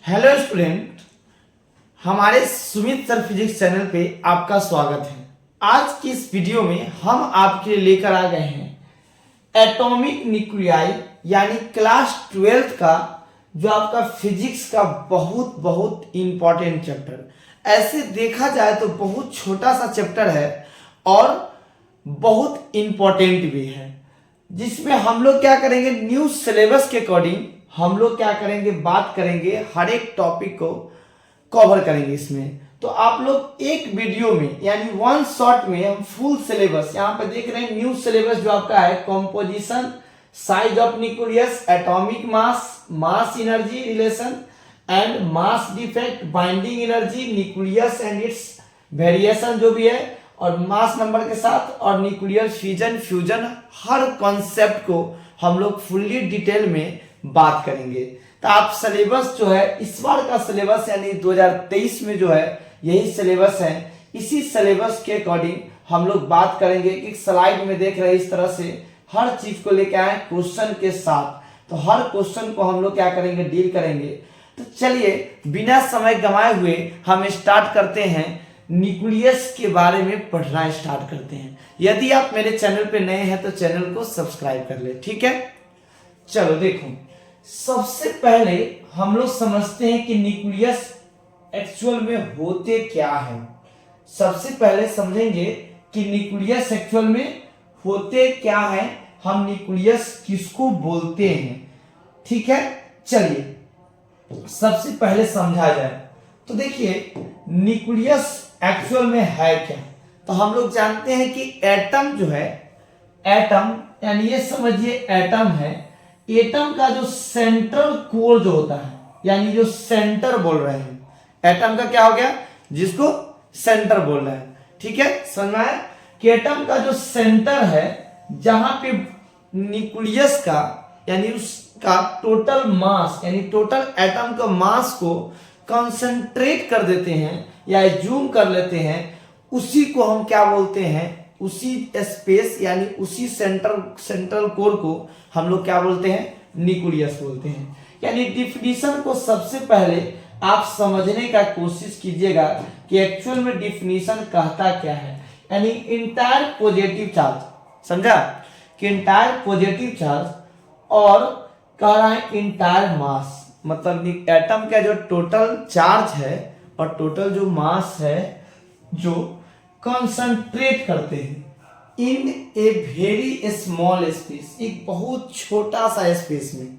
Hello student, हमारे Sumit sir physics channel पे आपका स्वागत है। आज की इस वीडियो में हम आपके लिए लेकर आ गए हैं एटॉमिक न्यूक्लियाई यानी क्लास 12th का जो आपका फिजिक्स का बहुत इंपॉर्टेंट चैप्टर। ऐसे देखा जाए तो बहुत छोटा सा चैप्टर है और बहुत इंपॉर्टेंट भी है, जिसमें हम लोग क्या करेंगे, न्यू सिलेबस के अकॉर्डिंग हम लोग क्या करेंगे, बात करेंगे, हर एक टॉपिक को कवर करेंगे इसमें। तो आप लोग एक वीडियो में यानी वन शॉट में हम फुल सिलेबस यहाँ पे देख रहे हैं। न्यू सिलेबस जो आपका है, composition, size of nucleus, atomic mass, mass energy relation and mass defect, binding energy, nucleus and it's variation जो भी है, और मास नंबर के साथ, और न्यूक्लियर फिजन फ्यूजन, हर कॉन्सेप्ट को हम लोग फुल्ली डिटेल में बात करेंगे। तो आप सिलेबस जो है, इस बार का सिलेबस यानी 2023 में जो है यही सिलेबस है। इसी सिलेबस के अकॉर्डिंग हम लोग बात करेंगे कि स्लाइड में देख रहे हैं इस तरह से हर चीज को लेके आए क्वेश्चन के साथ। तो हर क्वेश्चन को हम लोग क्या करेंगे, डील करेंगे। तो चलिए बिना समय गंवाए हुए हम स्टार्ट करते हैं, न्यूक्लियस के बारे में पढ़ना स्टार्ट करते हैं। यदि आप मेरे चैनल पे नए हैं तो चैनल को सब्सक्राइब कर ले, ठीक है। चलो देखो, सबसे पहले हम लोग समझते हैं कि न्यूक्लियस एक्चुअल में होते क्या है। सबसे पहले समझेंगे कि न्यूक्लियस एक्चुअल में होते क्या है, हम न्यूक्लियस किसको बोलते हैं, ठीक है। चलिए सबसे पहले समझा जाए तो देखिए न्यूक्लियस एक्चुअल में है क्या। तो हम लोग जानते हैं कि एटम जो है, एटम यानी ये समझिए एटम है, एटम का जो सेंट्रल कोर जो होता है, यानी जो सेंटर बोल रहे हैं, एटम का क्या हो गया, जिसको सेंटर बोल रहे हैं, ठीक है। समझ में आया कि एटम का जो सेंटर है, जहां पे न्यूक्लियस का यानी उसका टोटल मास यानी टोटल एटम का मास को कंसंट्रेट कर देते हैं या जूम कर लेते हैं, उसी को हम क्या बोलते हैं, उसी स्पेस यानी उसी सेंट्रल कोर को हम लोग क्या बोलते हैं, न्यूक्लियस बोलते हैं। यानी डिफिनीशन को सबसे पहले आप समझने का कोशिश कीजिएगा कि एक्चुअल में डिफिनीशन कहता क्या है। यानी इंटायर पॉजिटिव चार्ज, समझा कि इंटायर पॉजिटिव चार्ज, और कह रहा है इंटायर मास, मतलब एटम का जो टोटल चार्ज है और टोटल जो मास है जो कंसंट्रेट करते हैं इन ए वेरी स्मॉल स्पेस, एक बहुत छोटा सा स्पेस में,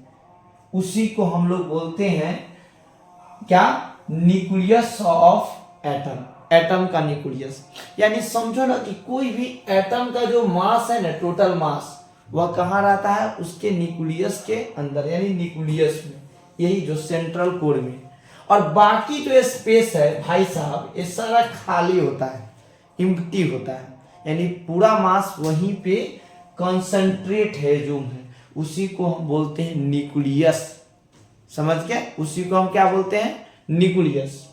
उसी को हम लोग बोलते हैं क्या, न्यूक्लियस ऑफ एटम, एटम का न्यूक्लियस। यानी समझो ना कि कोई भी एटम का जो मास है ना, टोटल मास, वह कहाँ रहता है, उसके न्यूक्लियस के अंदर, यानी न्यूक्लियस में, यही जो सेंट्रल कोर में। और बाकी जो स्पेस है भाई साहब, ये सारा खाली होता है, एम्प्टी होता है, यानी पूरा मास वहीं पे कंसंट्रेट है, जो है, उसी को हम बोलते हैं न्यूक्लियस। समझ गए, उसी को हम क्या बोलते हैं, न्यूक्लियस।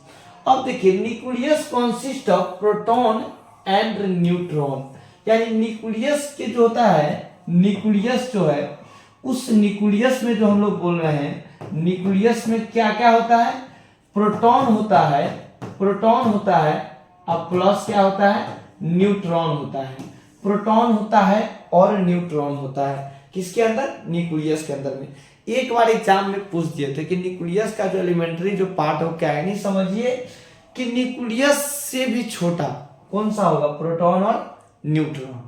अब देखिए nucleus consist of proton and neutron, यानी न्यूक्लियस के जो होता है, न्यूक्लियस जो है, उस न्यूक्लियस में जो हम लोग बोल रहे हैं, न्यूक्लियस में क्या क्या होता है, प्रोटॉन होता है, प्रोटॉन होता है, अब प्लस क्या होता है, न्यूट्रॉन होता है। प्रोटॉन होता है और न्यूट्रॉन होता है, किसके अंदर, न्यूक्लियस के अंदर में। एक बार एग्जाम में पूछ दिए थे कि न्यूक्लियस का जो एलिमेंट्री जो पार्ट हो क्या है, नहीं समझिए कि न्यूक्लियस से भी छोटा कौन सा होगा, प्रोटॉन और न्यूट्रॉन,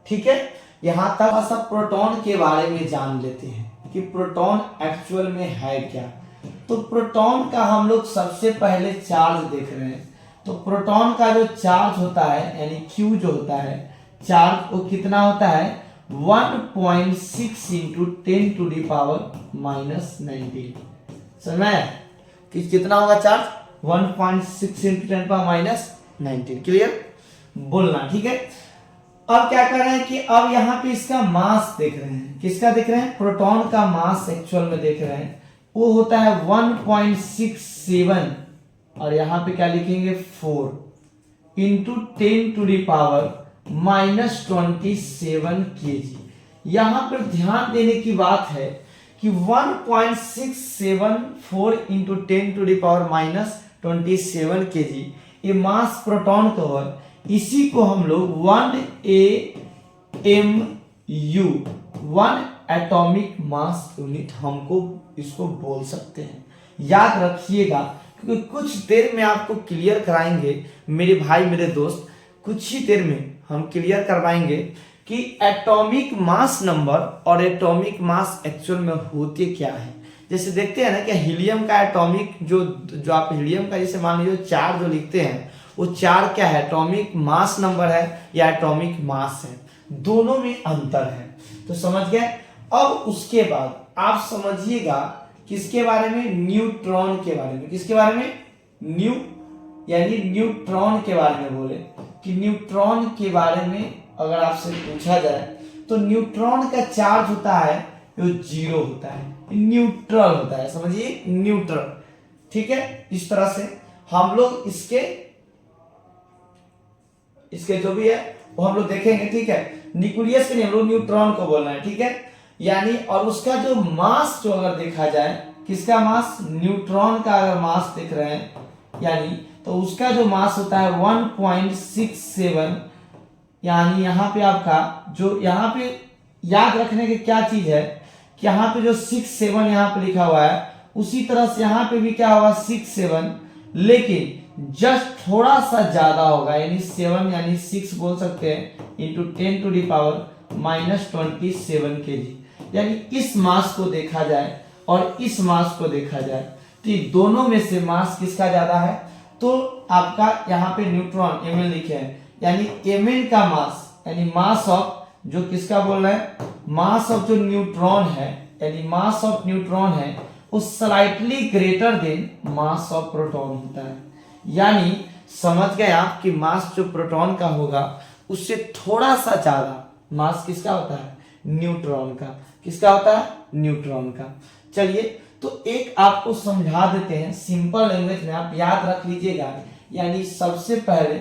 ठीक है। यहां तक सब प्रोटॉन के बारे में जान लेते हैं कि प्रोटॉन एक्चुअल में है क्या। तो प्रोटॉन का हम लोग सबसे पहले चार्ज देख रहे हैं। तो प्रोटॉन का जो चार्ज होता है यानी Q जो होता है चार्ज, वो कितना होता है, 1.6 into 10 to the power minus 19। समझ में कि कितना होगा charge, 1.6 into 10 power minus 19। Clear बोलना, ठीक है। अब क्या कर रहे हैं कि अब यहाँ पे इसका मास देख रहे हैं, किसका देख रहे हैं, प्रोटॉन का मास एक्चुअल में देख रहे हैं, वो होता है 1.67, और यहां पे क्या लिखेंगे, 4 into 10 to the power minus 27 kg। यहां पर ध्यान देने की बात है कि 1.674 इंटू 10⁻⁻27 kg ये मास प्रोटॉन का है। इसी को हम लोग 1 AMU 1 एटॉमिक मास यूनिट हमको इसको बोल सकते हैं। याद रखिएगा, क्योंकि कुछ देर में आपको क्लियर कराएंगे मेरे भाई मेरे दोस्त, कुछ ही देर में हम क्लियर करवाएंगे कि एटॉमिक मास नंबर और एटॉमिक मास एक्चुअल में होते क्या है। जैसे देखते हैं ना कि हीलियम का एटॉमिक जो आप हीलियम का जैसे मान लीजिए 4 जो लिखते हैं, वो 4 क्या है, एटॉमिक मास नंबर है या एटॉमिक मास है, दोनों में अंतर है। तो समझ गए। अब उसके बाद आप समझिएगा किसके बारे में, न्यूट्रॉन के बारे में। किसके बारे में, यानी न्यूट्रॉन के बारे में बोले कि न्यूट्रॉन के बारे में अगर आपसे पूछा जाए तो न्यूट्रॉन का चार्ज होता है जो 0 होता है, न्यूट्रल होता है। समझिए, न्यूट्रल। ठीक है, इस तरह से हम लोग इसके जो भी है वो हम लोग देखेंगे। ठीक है, न्यूक्लियस के लिए हम लोग न्यूट्रॉन को बोलना है। ठीक है, यानी और उसका जो मास जो अगर देखा जाए, किसका मास, न्यूट्रॉन का अगर मास देख रहे हैं यानी, तो उसका जो मास होता है 1.67, यानी यहाँ पे आपका जो यहाँ पे याद रखने की क्या चीज है कि यहाँ पे जो 67 यहाँ पे लिखा हुआ है, उसी तरह से यहाँ पे भी क्या होगा 67, लेकिन जस्ट थोड़ा सा ज्यादा होगा, यानी 7 यानी 6 बोल सकते हैं इंटू 10⁻⁻27 kg। यानी इस मास को देखा जाए और इस मास को देखा जाए तो दोनों में से मास किसका ज्यादा है, तो आपका यहाँ पे न्यूट्रॉन ml लिखे हैं, यानी ml का मास यानी मास ऑफ जो किसका बोल रहे हैं, मास ऑफ जो न्यूट्रॉन है, यानी मास ऑफ न्यूट्रॉन है वो slightly greater then mass of proton होता है। यानी समझ गए आप कि मास जो प्रोटॉन का होगा उससे थोड़ा सा ज्यादा मास किसका होता है, न्यूट्रॉन का। किसका होता है, न्यूट्रॉन का। चलिए, तो एक आपको समझा देते हैं सिंपल लैंग्वेज में, आप याद रख लीजिएगा। यानी सबसे पहले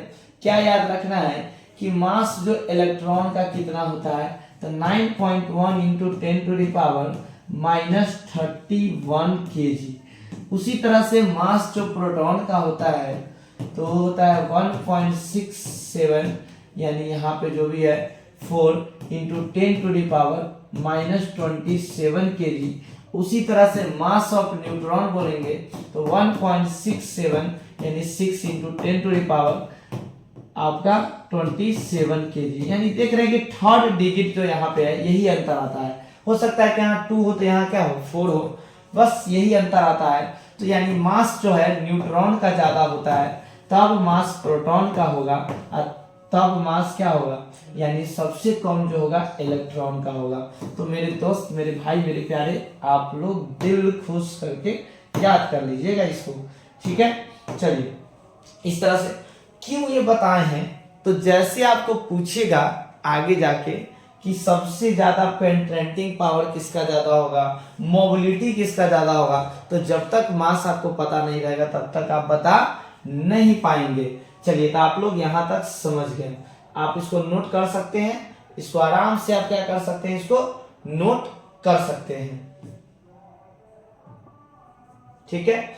क्या याद रखना है कि मास जो इलेक्ट्रॉन का कितना होता है, तो 9.1 इंटू 10⁻⁻31 kg। उसी तरह से मास जो प्रोटॉन का होता है तो होता है 1.67, यानी यहाँ पे जो भी है 4 इंटू 10⁻⁻27 kg। उसी तरह से मास ऑफ न्यूट्रॉन बोलेंगे तो 1.67 यानी 6 इंटू 10⁻27 kg। यानी देख रहे हैं कि थर्ड डिजिट जो यहाँ पे है यही अंतर आता है। हो सकता है कि यहाँ 2 हो तो यहाँ क्या हो, 4 हो, बस यही अंतर आता है। तो यानी मास जो है न्यूट्रॉन का ज्यादा होता है, तब मास प्रोटॉन का होगा, और तब मास क्या होगा, यानी सबसे कम जो होगा इलेक्ट्रॉन का होगा। तो मेरे दोस्त, मेरे भाई, मेरे प्यारे, आप लोग दिल खुश करके याद कर लीजिएगा इसको। ठीक है, चलिए, इस तरह से क्यों ये बताए हैं, तो जैसे आपको पूछेगा आगे जाके कि सबसे ज्यादा पेनिट्रेटिंग पावर किसका ज्यादा होगा, मोबिलिटी किसका ज्यादा होगा, तो जब तक मास आपको पता नहीं रहेगा तब तक आप बता नहीं पाएंगे। चलिए, तो आप लोग यहां तक समझ गए। आप इसको नोट कर सकते हैं, इसको आराम से आप क्या कर सकते हैं, इसको नोट कर सकते हैं। ठीक है,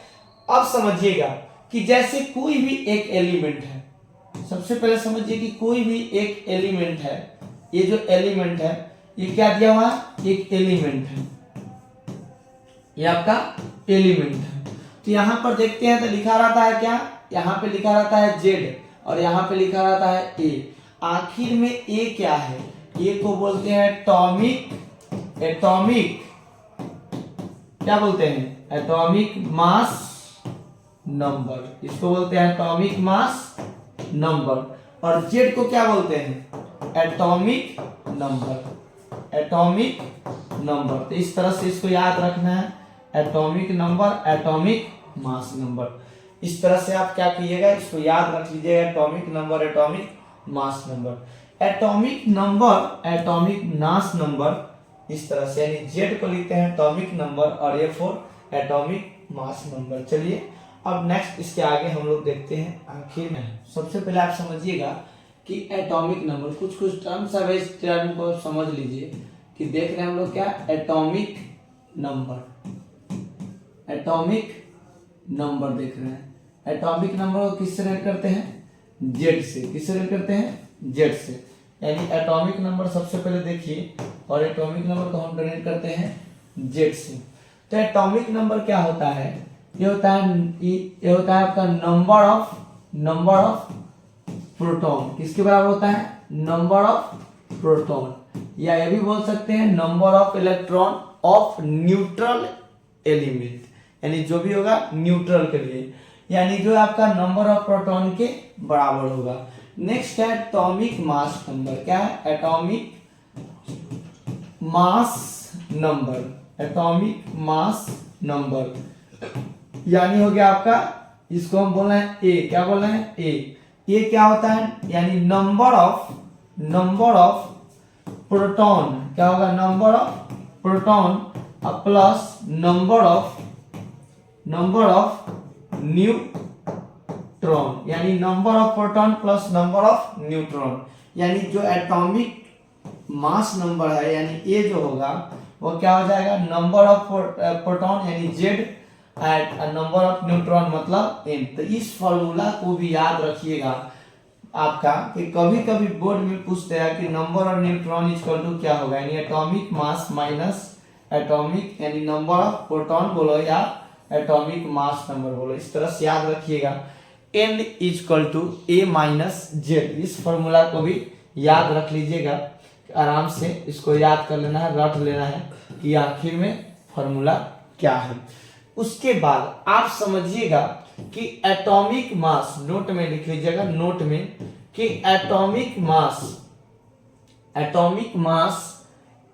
अब समझिएगा कि जैसे कोई भी एक एलिमेंट है, सबसे पहले समझिए कि कोई भी एक एलिमेंट है, ये जो एलिमेंट है ये क्या दिया हुआ है, एक एलिमेंट है, ये आपका एलिमेंट है। तो यहां पर देखते हैं तो लिखा रहता है क्या, यहाँ पे लिखा रहता है Z और यहाँ पे लिखा रहता है A। आखिर में A क्या है, A को बोलते हैं एटॉमिक क्या बोलते हैं, एटॉमिक मास नंबर, इसको बोलते हैं एटॉमिक मास नंबर। और Z को क्या बोलते हैं, एटॉमिक नंबर, एटॉमिक नंबर। तो इस तरह से इसको याद रखना है, atomic number, atomic mass number. इस तरह से आप क्या कीजिएगा, इसको याद रख लीजिएगा, atomic number, atomic mass number. Atomic number, atomic mass number, इस तरह से, यानी Z को लिखते हैं एटॉमिक नंबर और A for atomic mass number. चलिए, अब नेक्स्ट इसके आगे हम लोग देखते हैं। आखिर में सबसे पहले आप समझिएगा कि एटॉमिक नंबर, कुछ टर्म्स है, इस टर्म को समझ लीजिए कि देख रहे हैं हम लोग क्या, एटॉमिक नंबर, एटॉमिक नंबर देख रहे हैं। एटॉमिक नंबर को किससे रिलेट करते हैं? जेड से। किससे रिलेट करते हैं? जेड से। यानी एटॉमिक नंबर सबसे पहले देखिए, और एटॉमिक नंबर को हम रिलेट करते हैं जेड से। तो एटॉमिक नंबर क्या होता है? ये होता है आपका नंबर ऑफ प्रोटॉन। किसके बराबर होता है? नंबर ऑफ प्रोटॉन, या ये भी बोल सकते हैं number of electron of neutral element, यानी जो भी होगा न्यूट्रल के लिए, यानी जो आपका नंबर ऑफ प्रोटॉन के बराबर होगा। नेक्स्ट है एटॉमिक मास नंबर। क्या है? Atomic mass number. Atomic mass number यानी हो गया आपका, इसको हम बोल रहे हैं ए। क्या बोल रहे हैं? ए। ये क्या होता है? यानी नंबर ऑफ प्रोटॉन। क्या होगा? Number of proton plus number of neutron, यानी number of proton plus number of neutron. यानी जो एटॉमिक मास नंबर है, यानी ए जो होगा वो क्या हो जाएगा? नंबर ऑफ प्रोटॉन यानी Z at number of neutron मतलब एन। तो इस फॉर्मूला को भी याद रखिएगा आपका, कि कभी कभी बोर्ड में पूछते हैं कि number of neutron equal to क्या होगा, यानी एटॉमिक मास माइनस एटॉमिक, यानी नंबर ऑफ प्रोटॉन बोलो या एटॉमिक मास नंबर बोलो। इस तरह से याद रखिएगा, n equal to A minus Z. इस फॉर्मूला को भी याद रख लीजिएगा, आराम से इसको याद कर लेना है, रट लेना है कि आखिर में फॉर्मूला क्या है। उसके बाद आप समझिएगा कि एटॉमिक मास, नोट में लिख लीजिएगा, नोट में, कि एटॉमिक मास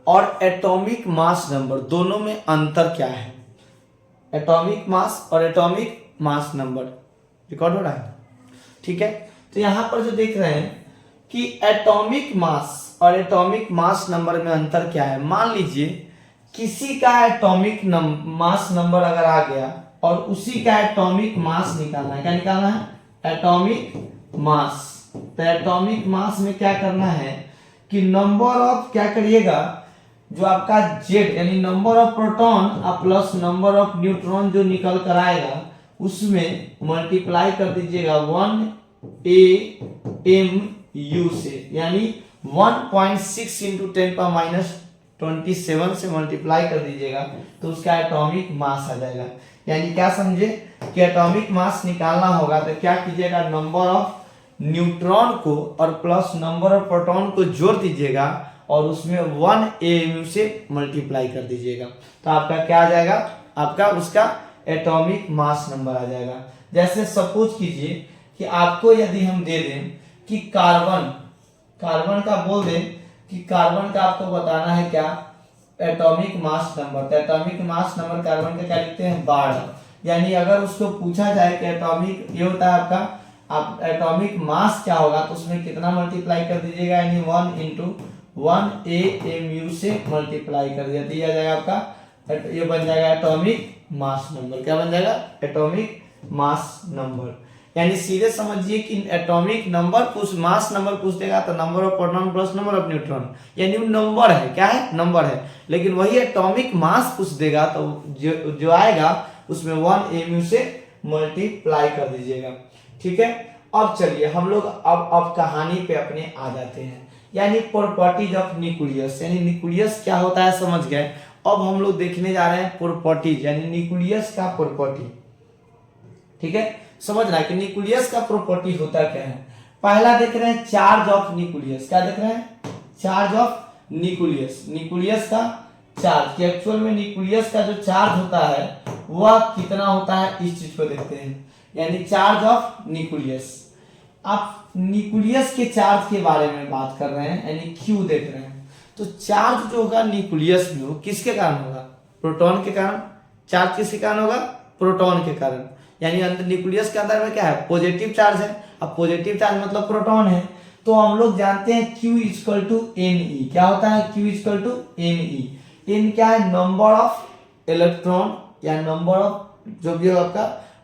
और एटॉमिक मास नंबर दोनों में अंतर क्या है? एटॉमिक मास और एटॉमिक मास नंबर रिकॉर्ड हो रहा है, ठीक है। तो यहां पर जो देख रहे हैं कि एटॉमिक मास और एटॉमिक मास नंबर में अंतर क्या है। मान लीजिए किसी का एटॉमिक मास नंबर अगर आ गया और उसी का एटॉमिक मास निकालना है। क्या निकालना है? Atomic mass. तो एटॉमिक मास में क्या करना है कि नंबर ऑफ, क्या करिएगा, जो आपका जेड यानी number of proton plus number of neutron जो निकल कर आएगा उसमें मल्टीप्लाई कर दीजिएगा 1 AMU से, यानी 1.6 इंटू 10⁻⁻27 से मल्टीप्लाई कर दीजिएगा तो उसका एटॉमिक मास आ जाएगा। यानी क्या समझे कि एटॉमिक मास निकालना होगा तो क्या कीजिएगा, नंबर ऑफ न्यूट्रॉन को और प्लस नंबर ऑफ प्रोटॉन को जोड़ दीजिएगा और उसमें 1 AMU से मल्टीप्लाई कर दीजिएगा। तो आपका क्या आ जाएगा? आपका उसका एटॉमिक मास नंबर आ जाएगा। जैसे सपोज कीजिए कि आपको यदि हम दे दें कि कार्बन का बोल दें कि कार्बन का आपको बताना है क्या, एटॉमिक मास नंबर। तो एटॉमिक मास नंबर कार्बन का क्या लिखते हैं? 12। यानी अगर उसको पूछा जाए कि एटॉमिक, ये होता है आपका, आप एटॉमिक मास क्या होगा तो उसमें कितना मल्टीप्लाई कर दीजिएगा, यानी 1 इंटू 1 AMU से मल्टीप्लाई कर दिया जाएगा आपका, ये बन जाएगा एटॉमिक मास नंबर। क्या बन जाएगा? Atomic mass number. यानी सीधे समझिए कि एटॉमिक नंबर पूछ, मास नंबर पूछ देगा तो number of proton plus number of neutron, यानी वो नंबर है। क्या है? नंबर है। लेकिन वही एटॉमिक मास पूछ देगा तो जो आएगा उसमें 1 AMU से मल्टीप्लाई कर दीजिएगा, ठीक है। अब चलिए हम लोग अब कहानी पे अपने आ जाते हैं, यानी प्रॉपर्टीज ऑफ न्यूक्लियस। यानी न्यूक्लियस क्या होता है समझ गए। अब हम लोग देखने जा रहे हैं प्रॉपर्टीज, यानी न्यूक्लियस का प्रॉपर्टी, ठीक है। समझना कि न्यूक्लियस का प्रॉपर्टी होता क्या है। पहला देख रहे हैं चार्ज ऑफ न्यूक्लियस। क्या देख रहे हैं? Charge of nucleus. न्यूक्लियस का चार्ज, कि एक्चुअल में न्यूक्लियस का जो चार्ज होता है वह कितना होता है, इस चीज को देखते हैं, यानी चार्ज ऑफ न्यूक्लियस। आप न्यूक्लियस के चार्ज के बारे में बात कर रहे हैं, यानी क्यू देख रहे हैं। तो चार्ज जो होगा न्यूक्लियस में वो किसके कारण होगा? प्रोटॉन के कारण। चार्ज किसके कारण होगा? प्रोटॉन के कारण। यानी अंदर न्यूक्लियस के अंदर में क्या है? पॉजिटिव चार्ज है। अब पॉजिटिव चार्ज मतलब प्रोटॉन है, तो हम लोग जानते हैं Q इक्वल टू Ne। क्या होता है? Q equal to Ne। N क्या है? नंबर ऑफ इलेक्ट्रॉन या नंबर ऑफ जो भी हो आपका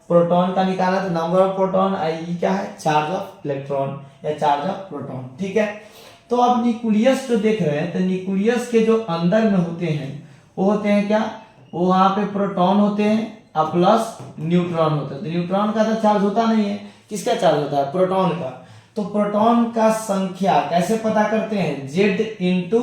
प्रोटॉन का निकाला तो नंबर ऑफ प्रोटॉन। I क्या है? चार्ज ऑफ इलेक्ट्रॉन या चार्ज ऑफ प्रोटॉन, ठीक है। तो अब न्यूक्लियस जो देख रहे हैं तो न्यूक्लियस के जो अंदर में होते हैं वो होते हैं क्या? वो वहां पे प्रोटॉन होते हैं और प्लस न्यूट्रॉन होता है। तो न्यूट्रॉन का तो चार्ज होता नहीं है, किसका चार्ज होता है? प्रोटॉन का। तो प्रोटॉन का संख्या कैसे पता करते हैं? जेड इंटू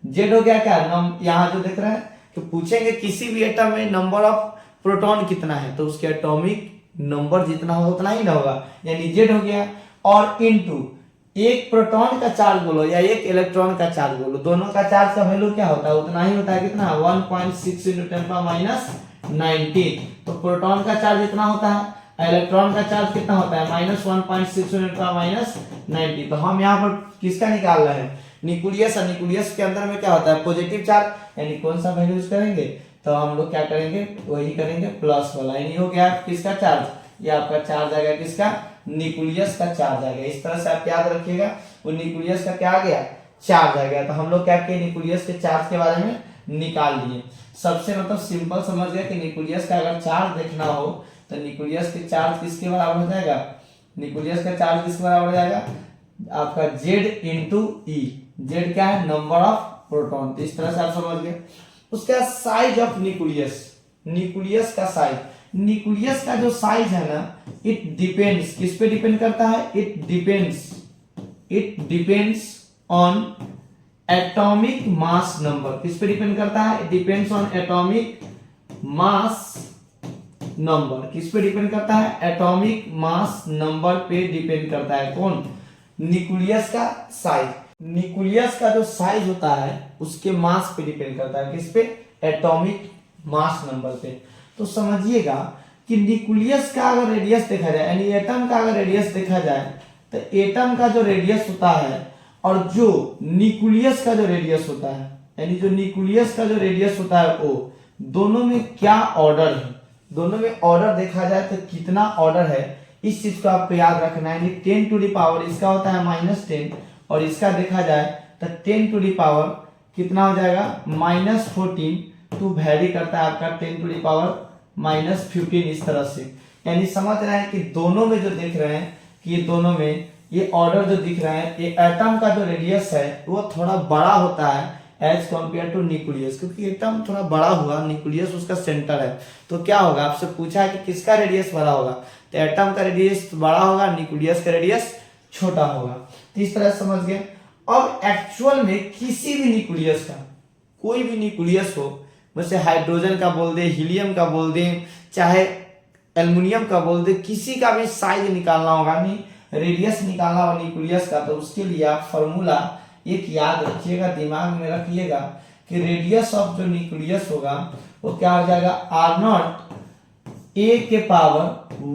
जेड हो गया क्या? यहाँ जो दिख रहा है कि पूछेंगे किसी भी एटम में नंबर ऑफ प्रोटॉन कितना है, तो उसके एटॉमिक नंबर जितना होगा उतना ही ना होगा, यानी जेड हो गया। और इंटू एक प्रोटॉन का चार्ज बोलो या एक इलेक्ट्रॉन का चार्ज बोलो, दोनों का चार्ज का वैल्यू क्या होता है? उतना ही होता है, कितना? 1.6 × 10⁻19। तो प्रोटॉन का चार्ज इतना होता है, इलेक्ट्रॉन का चार्ज कितना होता है? -1.6 × 10⁻19। तो हम यहाँ पर किसका निकाल रहे हैं? न्यूक्लियस। और न्यूक्लियस के अंदर में क्या होता है? पॉजिटिव चार्ज, यानी कौन सा वैल्यू यूज करेंगे? तो हम लोग क्या करेंगे? वही करेंगे, प्लस वाला। यानी हो गया किसका चार्ज? ये आपका चार्ज आ गया किसका? न्यूक्लियस का चार्ज आ गया। इस तरह से आप याद रखिएगा, वो न्यूक्लियस का क्या आ गया? चार्ज आ गया। तो हम लोग क्या किए? न्यूक्लियस के चार्ज के बारे में निकाल लिए। सबसे मतलब सिंपल समझ गया कि न्यूक्लियस का अगर चार्ज देखना हो तो न्यूक्लियस के चार्ज किसके बराबर हो जाएगा? न्यूक्लियस का चार्ज किसके बराबर हो जाएगा? आपका जेड इंटू ई। जेड क्या है? Number of proton. तो इस तरह से आप समझ गए। उसका साइज ऑफ न्यूक्लियस, न्यूक्लियस का साइज, न्यूक्लियस का जो साइज है ना, इट डिपेंड्स, किस पे डिपेंड करता है? It depends on atomic mass number. किस पे डिपेंड करता है? It depends on atomic mass number. किस पे डिपेंड करता है? एटॉमिक मास नंबर पे डिपेंड करता है। कौन? न्यूक्लियस का साइज। न्यूक्लियस का जो साइज होता है उसके मास पे डिपेंड करता है। किस पे? एटॉमिक मास नंबर पे। तो समझिएगा कि न्यूक्लियस का अगर रेडियस देखा जाए, यानी एटम का अगर रेडियस देखा जाए, तो एटम का जो रेडियस होता है और जो न्यूक्लियस का जो रेडियस होता है, यानी जो न्यूक्लियस का जो रेडियस होता है, वो दोनों में क्या ऑर्डर है? दोनों में ऑर्डर देखा जाए तो कितना ऑर्डर है, इस चीज को आपको याद रखना है। 10 टू द पावर इसका होता है -10, और इसका देखा जाए तो 10 टू द पावर कितना हो जाएगा? -14। तो वैरी करता है आपका 10 टू द पावर -15, इस तरह से। यानी समझ रहे हैं कि दोनों में जो देख रहे हैं कि ये दोनों में ये ऑर्डर जो दिख रहा है, ये एटम का जो रेडियस है वो थोड़ा बड़ा होता है एज कम्पेयर टू न्यूक्लियस, क्योंकि एटम थोड़ा बड़ा हुआ, न्यूक्लियस उसका सेंटर है। तो क्या होगा? आपसे पूछा है कि किसका रेडियस बड़ा होगा, तो एटम का रेडियस बड़ा होगा, न्यूक्लियस का रेडियस छोटा होगा। तो इस तरह समझ गए। अब एक्चुअल में किसी भी न्यूक्लियस का, कोई भी न्यूक्लियस हो, वैसे हाइड्रोजन का बोल दे, हीलियम का बोल दे, चाहे एल्युमिनियम का बोल दे, किसी का भी साइज निकालना होगा, नहीं रेडियस निकालना होगा न्यूक्लियस का, तो उसके लिए आप फॉर्मूला एक याद रखिएगा, दिमाग में रखिएगा कि रेडियस ऑफ जो न्यूक्लियस होगा वो क्या हो जाएगा? R0 a के पावर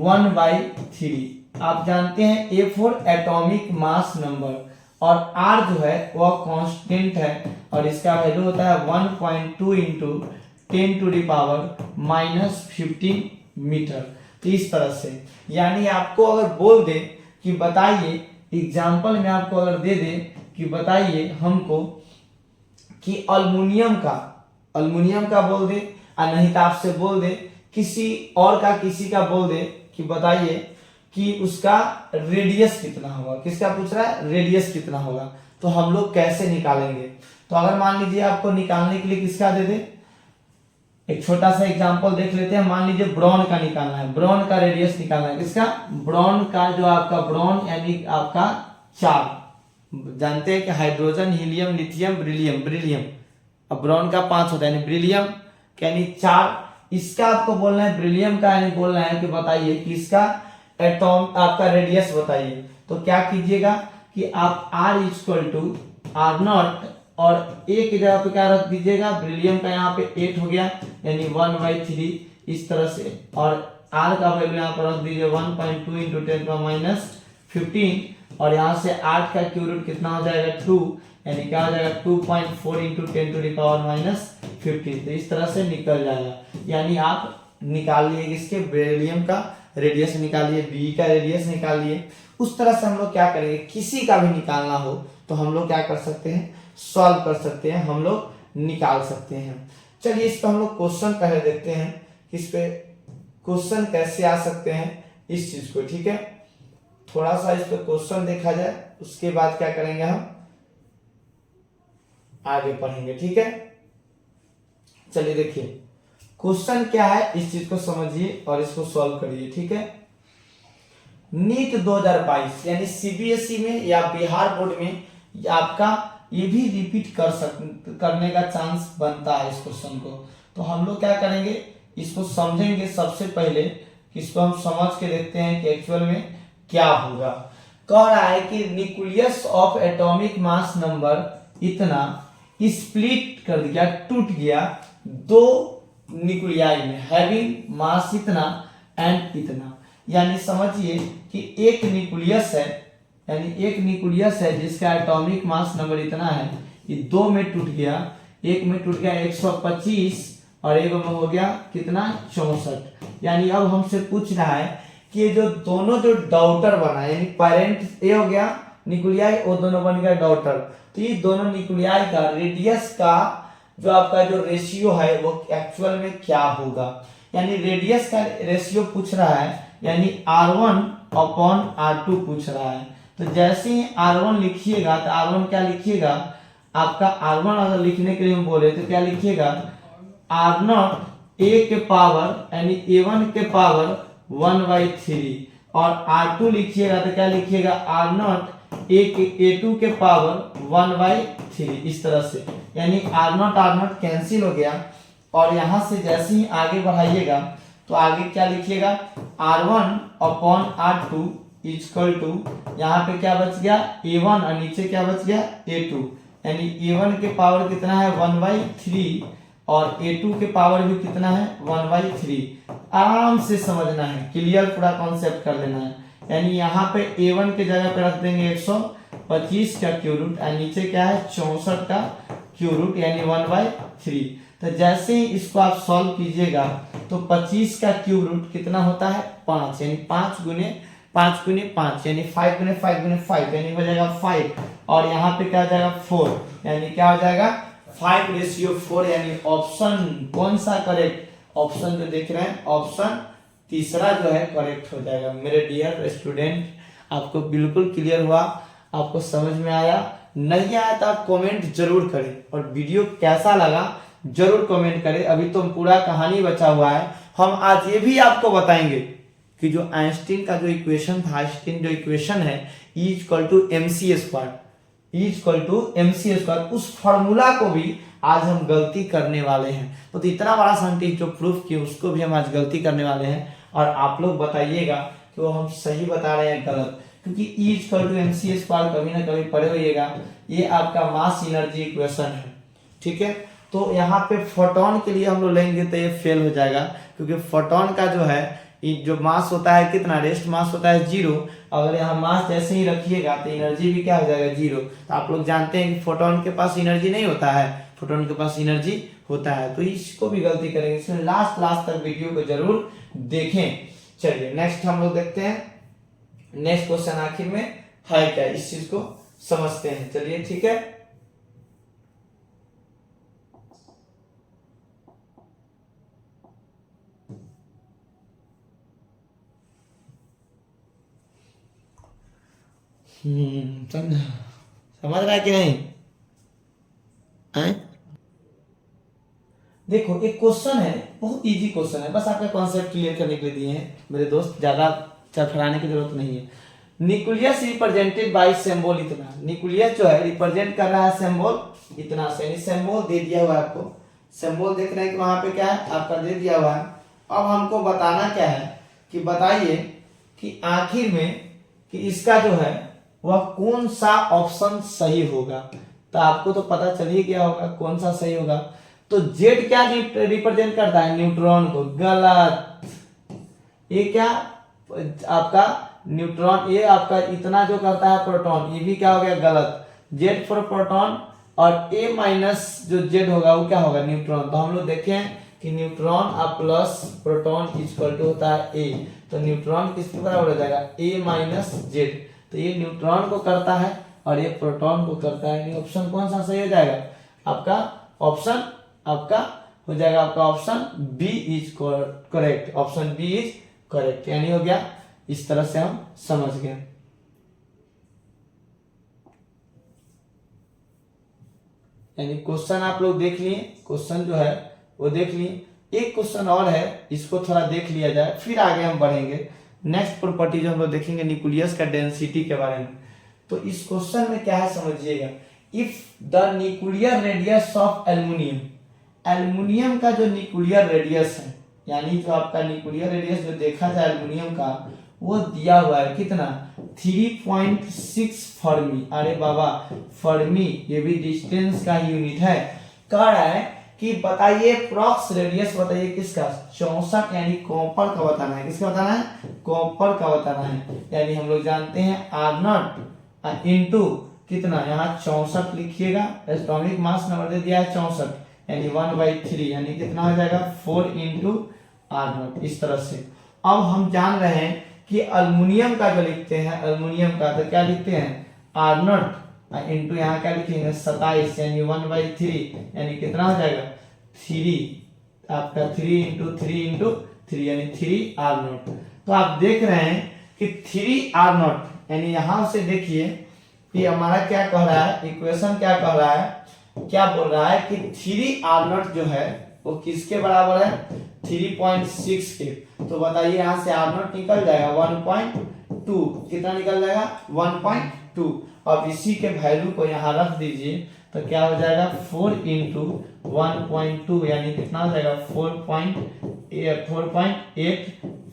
1/3। आप जानते हैं A for atomic mass number, और R जो है वह कांस्टेंट है, और इसका वैल्यू होता है 1.2 × 10 टू द पावर -15 मीटर। तो इस तरह से, यानी आपको अगर बोल दे कि बताइए, एग्जाम्पल में आपको अगर दे दे कि बताइए हमको कि अल्युमिनियम का बोल दे, और नहीं तो आपसे बोल दे किसी और का, किसी का बोल दे कि बताइए कि उसका रेडियस कितना होगा। किसका पूछ रहा है? रेडियस कितना होगा। तो हम लोग कैसे निकालेंगे? तो अगर मान लीजिए आपको निकालने के लिए किसका दे दे, एक छोटा सा एग्जांपल देख लेते हैं। मान लीजिए ब्रॉन का निकालना है, ब्रॉन का रेडियस निकालना है। किसका? ब्रॉन का। जो आपका ब्रॉन यानी आपका 4, जानते हैं कि हाइड्रोजन, हीलियम, लिथियम, ब्रिलियम। अब ब्रॉन का 5 होता है, यानी ब्रिलियम यानी 4। इसका आपको बोलना है ब्रिलियम का, यानी बोलना है कि बताइए कि इसका एटॉम आपका रेडियस बताइए। तो क्या कीजिएगा कि आप R=R0 और A की जगह पे क्या रख दीजिएगा? ब्रिलियम का यहाँ पे 8 हो गया, यानी 1/3 इस तरह से, और R का वैल्यू यहाँ पर रख दीजिए 1.2 × 10⁻15, और यहाँ से 8 का क्यूब रूट कितना हो जाएगा? 2, यानी क्या हो जाएगा? 2.4 × 10 टू द पावर -15। तो इस तरह से निकल जाएगा। यानी आप निकाल लिए इसके बेरिलियम का रेडियस निकालिए, बी का रेडियस निकालिए। उस तरह से हम लोग क्या करेंगे, किसी का भी निकालना हो तो हम लोग क्या कर सकते हैं? सॉल्व कर सकते हैं, हम लोग निकाल सकते हैं। चलिए इस पर हम लोग क्वेश्चन पहले देखते हैं, इस पे क्वेश्चन कैसे आ सकते हैं इस चीज को। ठीक है, थोड़ा सा इस पे क्वेश्चन देखा जाए, उसके बाद क्या करेंगे, हम आगे पढ़ेंगे। ठीक है, चलिए देखिए क्वेश्चन क्या है इस चीज को समझिए और इसको सॉल्व करिए, ठीक है। नीट 2022 यानी सीबीएसई में या बिहार बोर्ड में आपका ये भी रिपीट करने का चांस बनता है इस क्वेश्चन को। तो हम लोग क्या करेंगे, इसको समझेंगे सबसे पहले, इसको हम समझ के देखते हैं कि एक्चुअल में क्या होगा। कह रहा है कि nucleus of atomic mass number इतना स्प्लिट कर दिया, टूट गया दो न्यूक्लियाई में हैविंग मास इतना एंड इतना। यानी समझिए कि एक न्यूक्लियस है, यानी एक न्यूक्लियस है जिसका एटॉमिक मास नंबर इतना है, ये दो में टूट गया, एक में टूट गया 125 और एक में हो गया कितना 64। यानी अब हमसे पूछ रहा है कि ये जो दोनों जो डॉटर बना है, यानी पेरेंट ए हो गया न्यूक्लियाई, वो दोनों बन गया डॉटर, तो ये दोनों न्यूक्लियाई का रेडियस का जो आपका जो रेशियो है वो एक्चुअल में क्या होगा। यानी रेडियस का रेशियो पूछ रहा है, यानी R1/R2 पूछ रहा है। तो जैसे ही R1 लिखिएगा तो R1 क्या लिखिएगा आपका, R1 अगर लिखने के लिए हम बोले तो क्या लिखिएगा R0 a के पावर यानी A1 के पावर 1/3 और R2 लिखिएगा तो क्या लिखिएगा R0 A2 के पावर 1/3 इस तरह से। यानी R0 कैंसिल हो गया और यहां से जैसे ही आगे बढ़ाइएगा तो आगे क्या लिखिएगा R1/R2 इक्वल टू, यहाँ पे क्या बच गया A1 और नीचे क्या बच गया A2। यानी A1 के पावर कितना है 1/3 और A2 के पावर भी कितना है 1/3। आराम से समझना है, क्लियर पूरा कॉन्सेप्ट कर लेना है। यानी यहाँ पे A1 के जगह पे रख देंगे 125 का क्यूब रूट और नीचे क्या है 64 का क्यूब रूट यानी 1/3। तो जैसे ही इसको आप सॉल्व कीजिएगा तो 25 का क्यूब रूट कितना होता है 5, यानी 5 गुने 5 यानी 5 गुने 5 यानी हो जाएगा 5 और यहाँ पे क्या हो जाएगा 4, यानी क्या हो जाएगा 5:4। यानी ऑप्शन कौन सा करेक्ट, ऑप्शन जो देख रहे हैं ऑप्शन तीसरा जो है करेक्ट हो जाएगा। मेरे डियर स्टूडेंट, आपको बिल्कुल क्लियर हुआ, आपको समझ में आया? नहीं आया तो आप कमेंट जरूर करें और वीडियो कैसा लगा जरूर कमेंट करें। अभी तो पूरा कहानी बचा हुआ है। हम आज ये भी आपको बताएंगे कि जो आइंस्टीन का जो इक्वेशन था, आइंस्टीन जो इक्वेशन है E = mc स्क्वायर, उस फॉर्मूला को भी आज हम गलती करने वाले हैं। तो इतना बड़ा साइंटिस्ट जो प्रूफ किया उसको भी हम आज गलती करने वाले हैं और आप लोग बताइएगा कि वो हम सही बता रहे हैं गलत, क्योंकि E = mc स्क्वायर कभी ना कभी पढ़े होइएगा, ये आपका मास एनर्जी इक्वेशन है, ठीक है। तो यहाँ पे फोटोन के लिए हम लोग लेंगे तो ये फेल हो जाएगा, क्योंकि फोटोन का जो है जो मास होता है कितना, रेस्ट मास होता है 0। अगर यहाँ मास जैसे ही रखिएगा तो एनर्जी भी क्या हो जाएगा 0। तो आप लोग जानते हैं कि फोटोन के पास एनर्जी नहीं होता है, फोटोन के पास एनर्जी होता है। तो इसको भी गलती करेंगे, इसमें लास्ट तक वीडियो को जरूर देखें। चलिए नेक्स्ट हम लोग देखते हैं, नेक्स्ट क्वेश्चन आखिर में है क्या, इस चीज को समझते हैं। चलिए ठीक है, समझ रहा है कि नहीं? देखो एक क्वेश्चन है, बहुत इजी क्वेश्चन है, बस आपका कॉन्सेप्ट क्लियर करने के लिए दिए हैं मेरे दोस्त, ज्यादा चरफराने की जरूरत नहीं है। न्यूक्लियस रिप्रेजेंटेड बाय सिंबल इतना, न्यूक्लियस जो है रिप्रेजेंट कर रहा है सिंबल इतना से, यानी सिंबल दे दिया हुआ है आपको, सिंबल देख रहे हैं कि वहां पे क्या है आपका दे दिया हुआ है। अब हमको बताना क्या है कि बताइए कि आखिर में कि इसका जो है वह कौन सा ऑप्शन सही होगा। तो आपको तो पता चल ही गया होगा कौन सा सही होगा। तो जेड क्या रिप्रेजेंट करता है, न्यूट्रॉन को, गलत। ये क्या आपका न्यूट्रॉन, ये आपका इतना जो करता है प्रोटॉन, ये भी क्या हो गया गलत। जेड फॉर प्रोटॉन और ए माइनस जो जेड होगा वो क्या होगा न्यूट्रॉन। तो हम लोग देखें कि न्यूट्रॉन और प्लस प्रोटॉन इक्वल टू होता है ए, तो न्यूट्रॉन किसके बराबर हो जाएगा ए माइनस जेड। तो ये न्यूट्रॉन को करता है और ये प्रोटॉन को करता है। ऑप्शन कौन सा सही हो जाएगा आपका, ऑप्शन आपका हो जाएगा आपका option B is correct, option B is correct, यानी हो गया। इस तरह से हम समझ गए। यानी क्वेश्चन आप लोग देख लिए, क्वेश्चन जो है वो देख लिए। एक क्वेश्चन और है, इसको थोड़ा देख लिया जाए, फिर आगे हम बढ़ेंगे। नेक्स्ट प्रॉपर्टी जो हम लोग देखेंगे न्यूक्लियस का डेंसिटी के बारे में। तो इस क्वेश्चन में क्या है समझिएगा, if the nuclear radius of aluminium, aluminium का जो न्यूक्लियर रेडियस है, यानी जो आपका न्यूक्लियर रेडियस जो देखा जाए एल्युमिनियम का, वो दिया हुआ है कितना 3.6 फर्मी। अरे बाबा फर्मी ये भी डिस्टेंस का यूनिट है। कह रहा है कि बताइए प्रॉक्स रेडियस बताइए किसका 64, यानी कॉपर का बताना है। किसका बताना है, कॉपर का बताना है। यानी हम लोग जानते हैं R0 इंटू कितना, यहाँ 64 लिखिएगा, एटॉमिक मास नंबर दे दिया है 64, यानी 1/3, यानी कितना हो जाएगा 4 इंटू R0। इस तरह से अब हम जान रहे हैं कि अल्युमिनियम का जो लिखते हैं, अल्युमिनियम का तो क्या लिखते हैं R0 इंटू यहाँ क्या लिखेंगे 27, यानी 1/3, यानी कितना हो जाएगा 3, आपका 3 इंटू 3 यानी 3R0। तो आप देख रहे हैं कि 3R0, यानी यहां से देखिए कि हमारा क्या कह रहा है, इक्वेशन क्या कह रहा है, क्या बोल रहा है कि 3R0 जो है वो किसके बराबर है 3.6 के। तो बताइए यहाँ से R0 निकल जाएगा 1.2, कितना निकल जाएगा 1.2। अब इसी के वैल्यू को यहाँ रख दीजिए तो क्या हो जाएगा 4 इंटू 1.2, यानी कितना हो जाएगा 4.8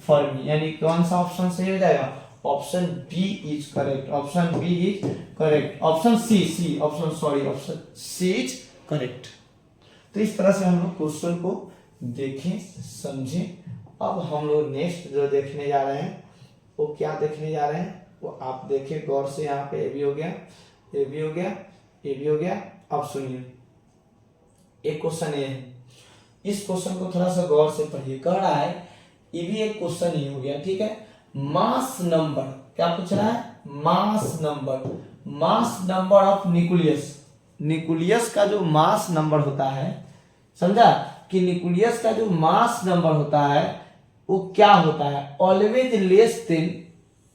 फर्मी। यानी कौन सा ऑप्शन सही हो जाएगा, option B is correct, option B is correct, option C option C is correct. तो इस तरह से हम लोग क्वेश्चन को देखें समझें। अब हम लोग नेक्स्ट जो देखने जा रहे हैं वो क्या देखने जा रहे हैं, वो आप देखिए गौर से। यहाँ पे ए भी हो गया, ए भी हो गया, ए भी हो गया। अब सुनिए एक क्वेश्चन ये है, इस क्वेश्चन को थोड़ा सा गौर से पढ़िए। कह रहा है ये भी एक क्वेश्चन ही हो गया, ठीक है। मास नंबर क्या पूछ रहा है, mass number of nucleus, nucleus का जो मास नंबर होता है, समझा कि न्यूक्लियस का जो मास नंबर होता है वो क्या होता है, always less than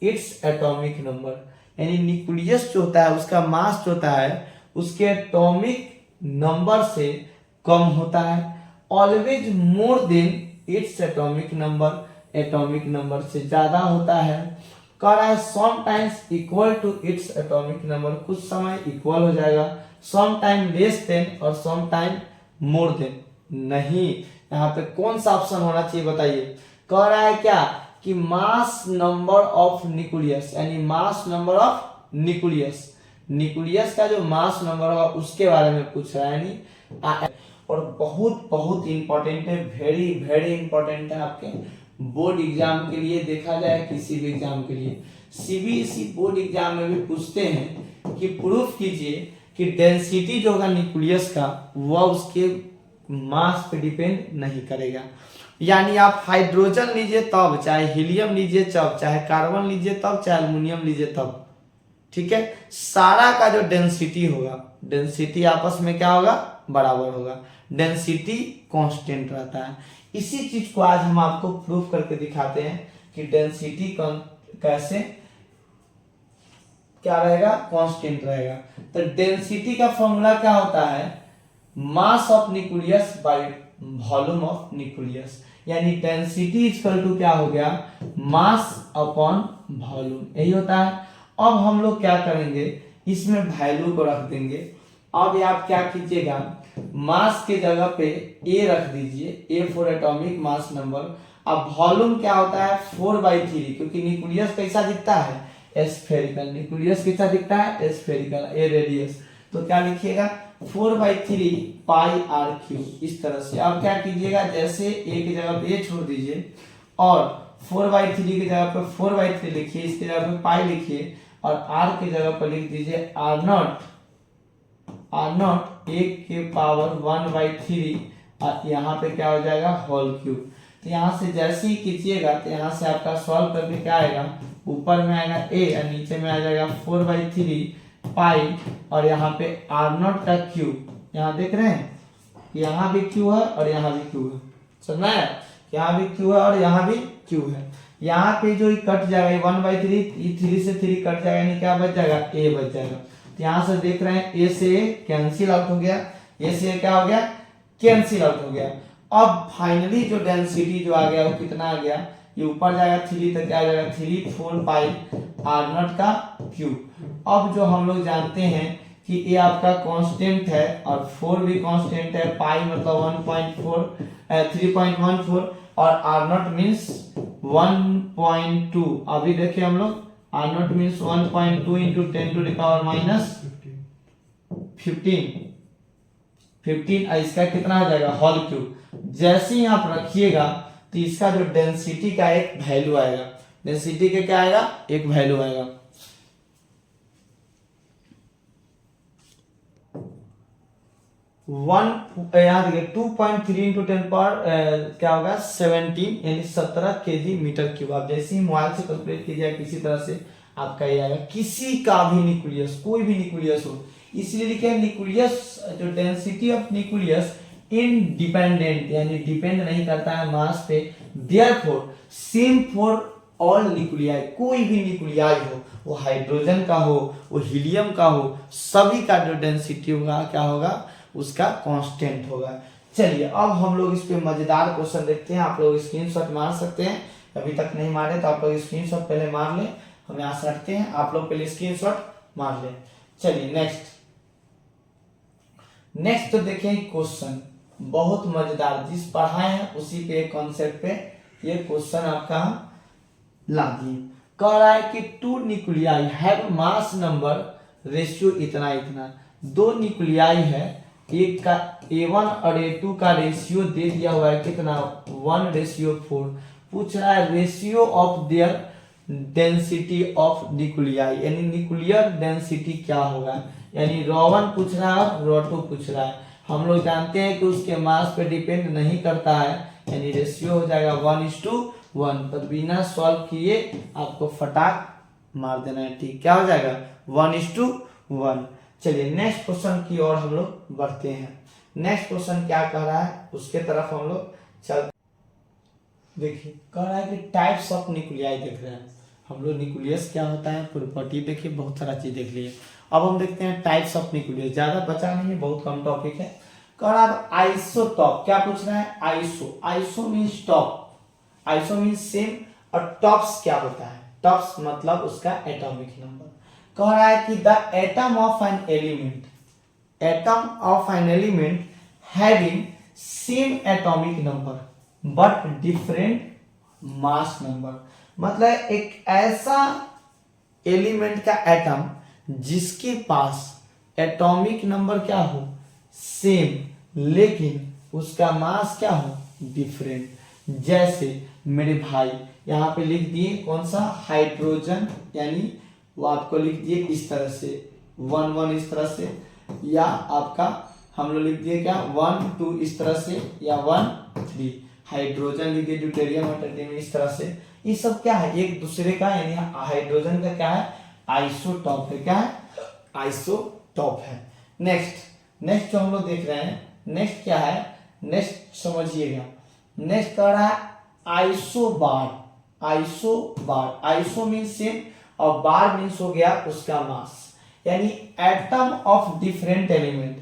its atomic number. यानी न्यूक्लियस जो होता है उसका मास जो होता है उसके एटॉमिक नंबर से कम होता है, always more than its atomic number, atomic number से ज्यादा होता है। कह रहा है some times equal to its atomic number, कुछ समय इक्वल हो जाएगा, सम टाइम लेस देन और सम टाइम मोर देन नहीं। यहाँ पे कौन सा ऑप्शन होना चाहिए बताइए। कह रहा है क्या कि मास नंबर ऑफ न्यूक्लियस, यानी mass number of nucleus, nucleus का जो मास नंबर होगा उसके बारे में पूछ रहा है। यानी और बहुत बहुत इंपॉर्टेंट है, वेरी वेरी इंपॉर्टेंट है आपके बोर्ड एग्जाम के लिए, देखा जाए किसी भी एग्जाम के लिए। सीबीएसई बोर्ड एग्जाम में भी पूछते हैं कि प्रूफ कीजिए कि डेंसिटी जो होगा न्यूक्लियस का वह उसके मास पे डिपेंड नहीं करेगा। यानी आप हाइड्रोजन लीजिए तब, चाहे हीलियम लीजिए तब, चाहे कार्बन लीजिए तब, चाहे एल्युमिनियम लीजिए तब, ठीक है, सारा का जो डेंसिटी होगा, डेंसिटी आपस में क्या होगा बराबर होगा, डेंसिटी कांस्टेंट रहता है। इसी चीज को आज हम आपको प्रूफ करके दिखाते हैं कि डेंसिटी कैसे क्या रहेगा, कांस्टेंट रहेगा। तो डेंसिटी का फॉर्मूला क्या होता है, mass of nucleus by volume of nucleus, यानी डेंसिटी इक्वल टू क्या हो गया मास अपॉन वॉल्यूम, यही होता है। अब हम लोग क्या करेंगे, इसमें वैल्यू को रख देंगे। अब आप क्या कीजिएगा, मास के जगह पे ए रख दीजिए, A for atomic mass number. अब वॉल्यूम क्या होता है 4/3, क्योंकि न्यूक्लियस कैसा दिखता है स्फेरिकल, न्यूक्लियस कैसा दिखता है स्फेरिकल, ए रेडियस। तो क्या लिखिएगा 4/3 पाई आर क्यू, इस तरह से। अब क्या कीजिएगा, जैसे ए की जगह पे ए छोड़ दीजिए और 4/3 की जगह पे 4/3 लिखिए, इसकी जगह पे पाई लिखिए और आर की जगह पर लिख दीजिए R0 1 के पावर 1/3 और यहाँ पे क्या हो जाएगा होल क्यूब। तो यहाँ से जैसे ही कीजिएगा तो यहाँ से आपका सॉल्व करके क्या आएगा, ऊपर में आएगा ए और नीचे में आ जाएगा 4/3 पाई और यहाँ पे R0 का क्यूब, यहाँ देख रहे हैं यहाँ भी क्यू है और यहाँ भी क्यू है, समझना है, यहाँ भी क्यू है और यहाँ भी क्यू है। यहाँ पे जो कट जाएगा 1/3, 3 से 3 कट जाएगा, यानी क्या बच जाएगा ए बच जाएगा। तो यहाँ से देख रहे हैं ए से ए कैंसिल आउट हो गया, ए से क्या हो गया कैंसिल आउट हो गया। अब फाइनली जो डेंसिटी जो आ गया वो कितना आ गया, ये ऊपर जाएगा 3 तक, क्या आ जाएगा 3 4 पाई आर नॉट का क्यूब। अब जो हम लोग जानते हैं कि ये आपका कांस्टेंट है और 4 भी कांस्टेंट है, पाई मतलब 3.14 और आर नॉट मीन्स 1.2। अभी देखिए हम लोग R naught means 1.2 into 10 to the power minus 15 इसका कितना आ जाएगा होल क्यूब। जैसे ही आप रखिएगा तो इसका जो डेंसिटी का एक वैल्यू आएगा, डेंसिटी के क्या आएगा, एक वैल्यू आएगा। यहाँ देखिए 2.3 इंटू 10 पर क्या होगा 17 यानी 17 केजी मीटर क्यूब। आप जैसे ही मोबाइल से कैलकुलेट कीजिए किसी तरह से आपका ये आएगा। किसी का भी न्यूक्लियस, कोई भी न्यूक्लियस हो, इसलिए लिखे न्यूक्लियस, जो डेंसिटी ऑफ न्यूक्लियस इंडिपेंडेंट यानी डिपेंड नहीं करता है मास पे, therefore same for all nuclei. कोई भी न्यूक्लियाई हो, वो हाइड्रोजन का हो, वो हीलियम का हो, सभी का जो डेंसिटी होगा क्या होगा, उसका कांस्टेंट होगा। चलिए अब हम लोग इस पे मजेदार क्वेश्चन देखते हैं। आप लोग स्क्रीनशॉट मार सकते हैं, अभी तक नहीं मारे तो आप लोग स्क्रीनशॉट पहले मार लें। हम यहाँ से रखते हैं, आप लोग पहले स्क्रीनशॉट मार लें। चलिए नेक्स्ट तो देखें क्वेश्चन बहुत मजेदार, जिस पढ़ाए हैं उसी पे कॉन्सेप्ट पे ये क्वेश्चन आपका ला दिए। कह रहा है कि 2 nuclei have mass number ratio इतना इतना। 2 न्यूक्लियाई है, एक का A1 और A2 का रेशियो दे दिया हुआ है कितना 1:4। पूछ रहा है ratio of their density of nuclei, यानी न्यूक्लियर डेंसिटी क्या होगा, यानी ρ1 पूछ रहा है और ρ2 पूछ रहा है। हम लोग जानते हैं कि उसके मास पे डिपेंड नहीं करता है, यानी रेशियो हो जाएगा 1:1। तो बिना सॉल्व किए आपको फटाक मार देना है, ठीक, क्या हो जाएगा 1:1। चलिए नेक्स्ट क्वेश्चन की ओर हम लोग बढ़ते हैं। नेक्स्ट क्वेश्चन क्या कह रहा है उसके तरफ हम लोग चल। देखिए कह रहा है कि टाइप्स ऑफ न्यूक्लियाई देख रहे हैं हम लोग। न्यूक्लियस क्या होता है, प्रॉपर्टी देखिए, बहुत सारा चीज देख लिए। अब हम देखते हैं टाइप्स ऑफ न्यूक्लियस। ज्यादा बचा नहीं है, बहुत कम टॉपिक है। कह रहा है आइसोटॉप, क्या पूछ रहा है, iso means top, iso means same, और टॉप्स क्या होता है, टॉप्स मतलब उसका एटॉमिक नंबर। कह रहा है कि the atom of an element having same atomic number but different mass number. मतलब एक ऐसा एलिमेंट का एटम जिसके पास एटॉमिक नंबर क्या हो सेम, लेकिन उसका मास क्या हो डिफरेंट। जैसे मेरे भाई यहाँ पे लिख दिए कौन सा हाइड्रोजन, यानी वो आपको लिख दिए इस तरह से 1 इस तरह से, या आपका हम लोग लिख दिए क्या 1 2 इस तरह से, या 1 3। हाइड्रोजन लिख दिए, ड्यूटेरियम और ट्रिटियम इस तरह से। ये सब क्या है एक दूसरे का, यानी हाइड्रोजन का क्या है आइसोटॉप है, क्या है आइसोटॉप है। नेक्स्ट जो हम लोग देख रहे हैं, नेक्स्ट क्या है, नेक्स्ट समझिएगा। नेक्स्ट कह रहा है आइसोबार। आइसो मीन्स सेम और बार मीन्स हो गया उसका मास, यानी एटम ऑफ डिफरेंट एलिमेंट,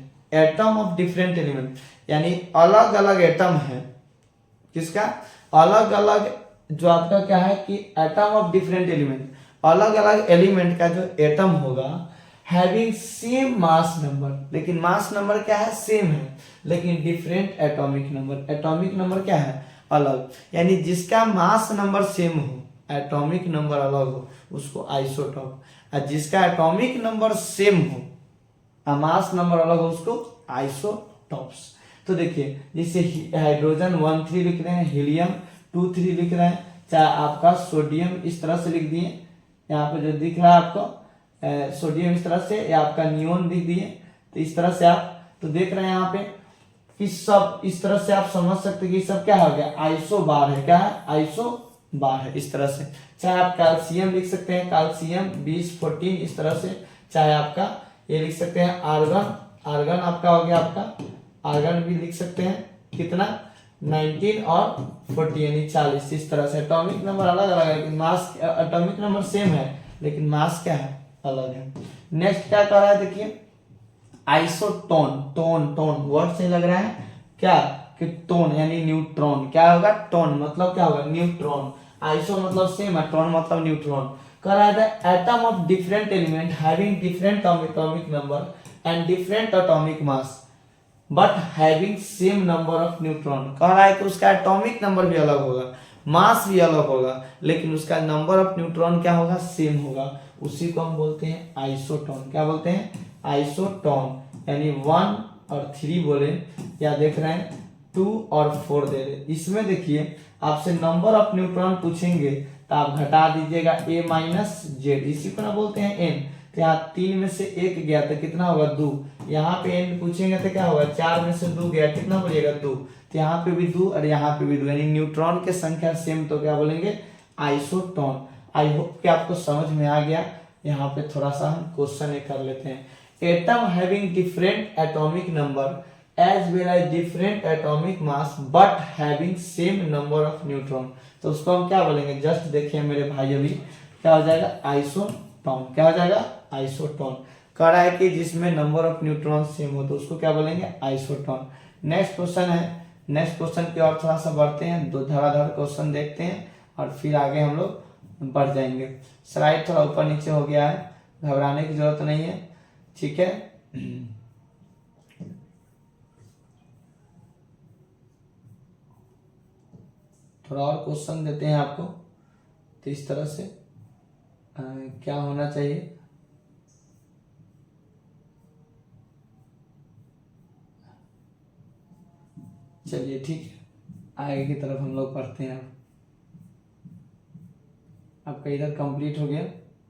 यानी अलग अलग एटम है किसका, अलग अलग जो आपका क्या है कि एटम ऑफ डिफरेंट एलिमेंट, अलग अलग एलिमेंट का जो एटम होगा हैविंग सेम मास नंबर, लेकिन मास नंबर क्या है सेम है, लेकिन डिफरेंट एटॉमिक नंबर क्या है अलग, यानी जिसका मास नंबर सेम हो एटॉमिक नंबर अलग हो उसको आइसोटॉप, और जिसका एटॉमिक नंबर सेम हो और मास नंबर अलग हो उसको आइसोटॉप्स। तो देखिए जैसे हाइड्रोजन 1 3 लिख रहे हैं, हीलियम 2 3 लिख रहे हैं, चाहे आपका सोडियम इस तरह से लिख दिए, यहाँ पे जो दिख रहा है आपको सोडियम इस तरह से, या आपका नियोन लिख दिए, तो इस तरह से आप तो देख रहे हैं यहाँ पे कि सब इस तरह से आप समझ सकते हैं कि सब क्या हो गया आइसोबार है, क्या है आइसोबार है इस तरह से। चाहे आप कैल्शियम लिख सकते हैं, कैल्शियम 20 14 इस तरह से, चाहे आपका ये लिख सकते हैं आर्गन आपका हो गया, आपका आर्गन भी लिख सकते हैं कितना 19 और 40 यानी 40 इस तरह से। एटॉमिक नंबर अलग अलग है लेकिन मास, एटॉमिक नंबर सेम है लेकिन मास क्या है अलग है। नेक्स्ट क्या कर रहा है देखिए आइसोटोन, टोन वर्ड से लग रहा है क्या कि टोन यानी न्यूट्रॉन, क्या होगा टोन मतलब क्या होगा न्यूट्रॉन, आइसो मतलब सेम है, टोन मतलब न्यूट्रॉन। कह रहा है atom of different element having different atomic number and different atomic mass but having same number of neutron. कह रहा है कि उसका एटॉमिक नंबर भी अलग होगा, मास भी अलग होगा, लेकिन उसका नंबर ऑफ न्यूट्रॉन क्या होगा सेम होगा। उसी को हम बोलते हैं आइसोटोन। क्या बोलते हैं आइसोटोन, यानी 1 और 3 बोले या देख रहे हैं 2 और 4 दे रहे। इसमें देखिए आपसे नंबर ऑफ न्यूट्रॉन पूछेंगे तो आप घटा दीजिएगा a माइनस जेड, इसी को ना बोलते हैं n। तो यहाँ 3 में से 1 गया तो कितना होगा 2, यहाँ पे n पूछेंगे तो क्या होगा 4 में से 2 गया कितना बोलिएगा 2, तो यहाँ पे भी 2 और यहाँ पे भी 2, यानी न्यूट्रॉन के संख्या सेम, तो क्या बोलेंगे आइसोटोन। आई होप कि आपको समझ में आ गया। यहाँ पे थोड़ा सा हम क्वेश्चन कर लेते हैं। Atom having different atomic number as well as different atomic mass but having same number of neutron, तो उसको हम क्या बोलेंगे जस्ट देखिए मेरे भाई, अभी क्या हो जाएगा आइसोटोन। क्या हो जाएगा आइसोटोन। कह रहा है कि जिसमें नंबर ऑफ न्यूट्रॉन सेम हो तो उसको क्या बोलेंगे आइसोटोन। नेक्स्ट क्वेश्चन है, नेक्स्ट क्वेश्चन की ओर थोड़ा सा बढ़ते हैं, दो धड़ाधड़ क्वेश्चन देखते हैं और फिर आगे हम लोग बढ़ जाएंगे। स्लाइड थोड़ा ऊपर नीचे हो गया है, घबराने की जरूरत नहीं है, ठीक है। थोड़ा और क्वेश्चन देते हैं आपको, तो इस तरह से क्या होना चाहिए। चलिए ठीक है, आगे की तरफ हम लोग पढ़ते हैं। आपका इधर कंप्लीट हो गया।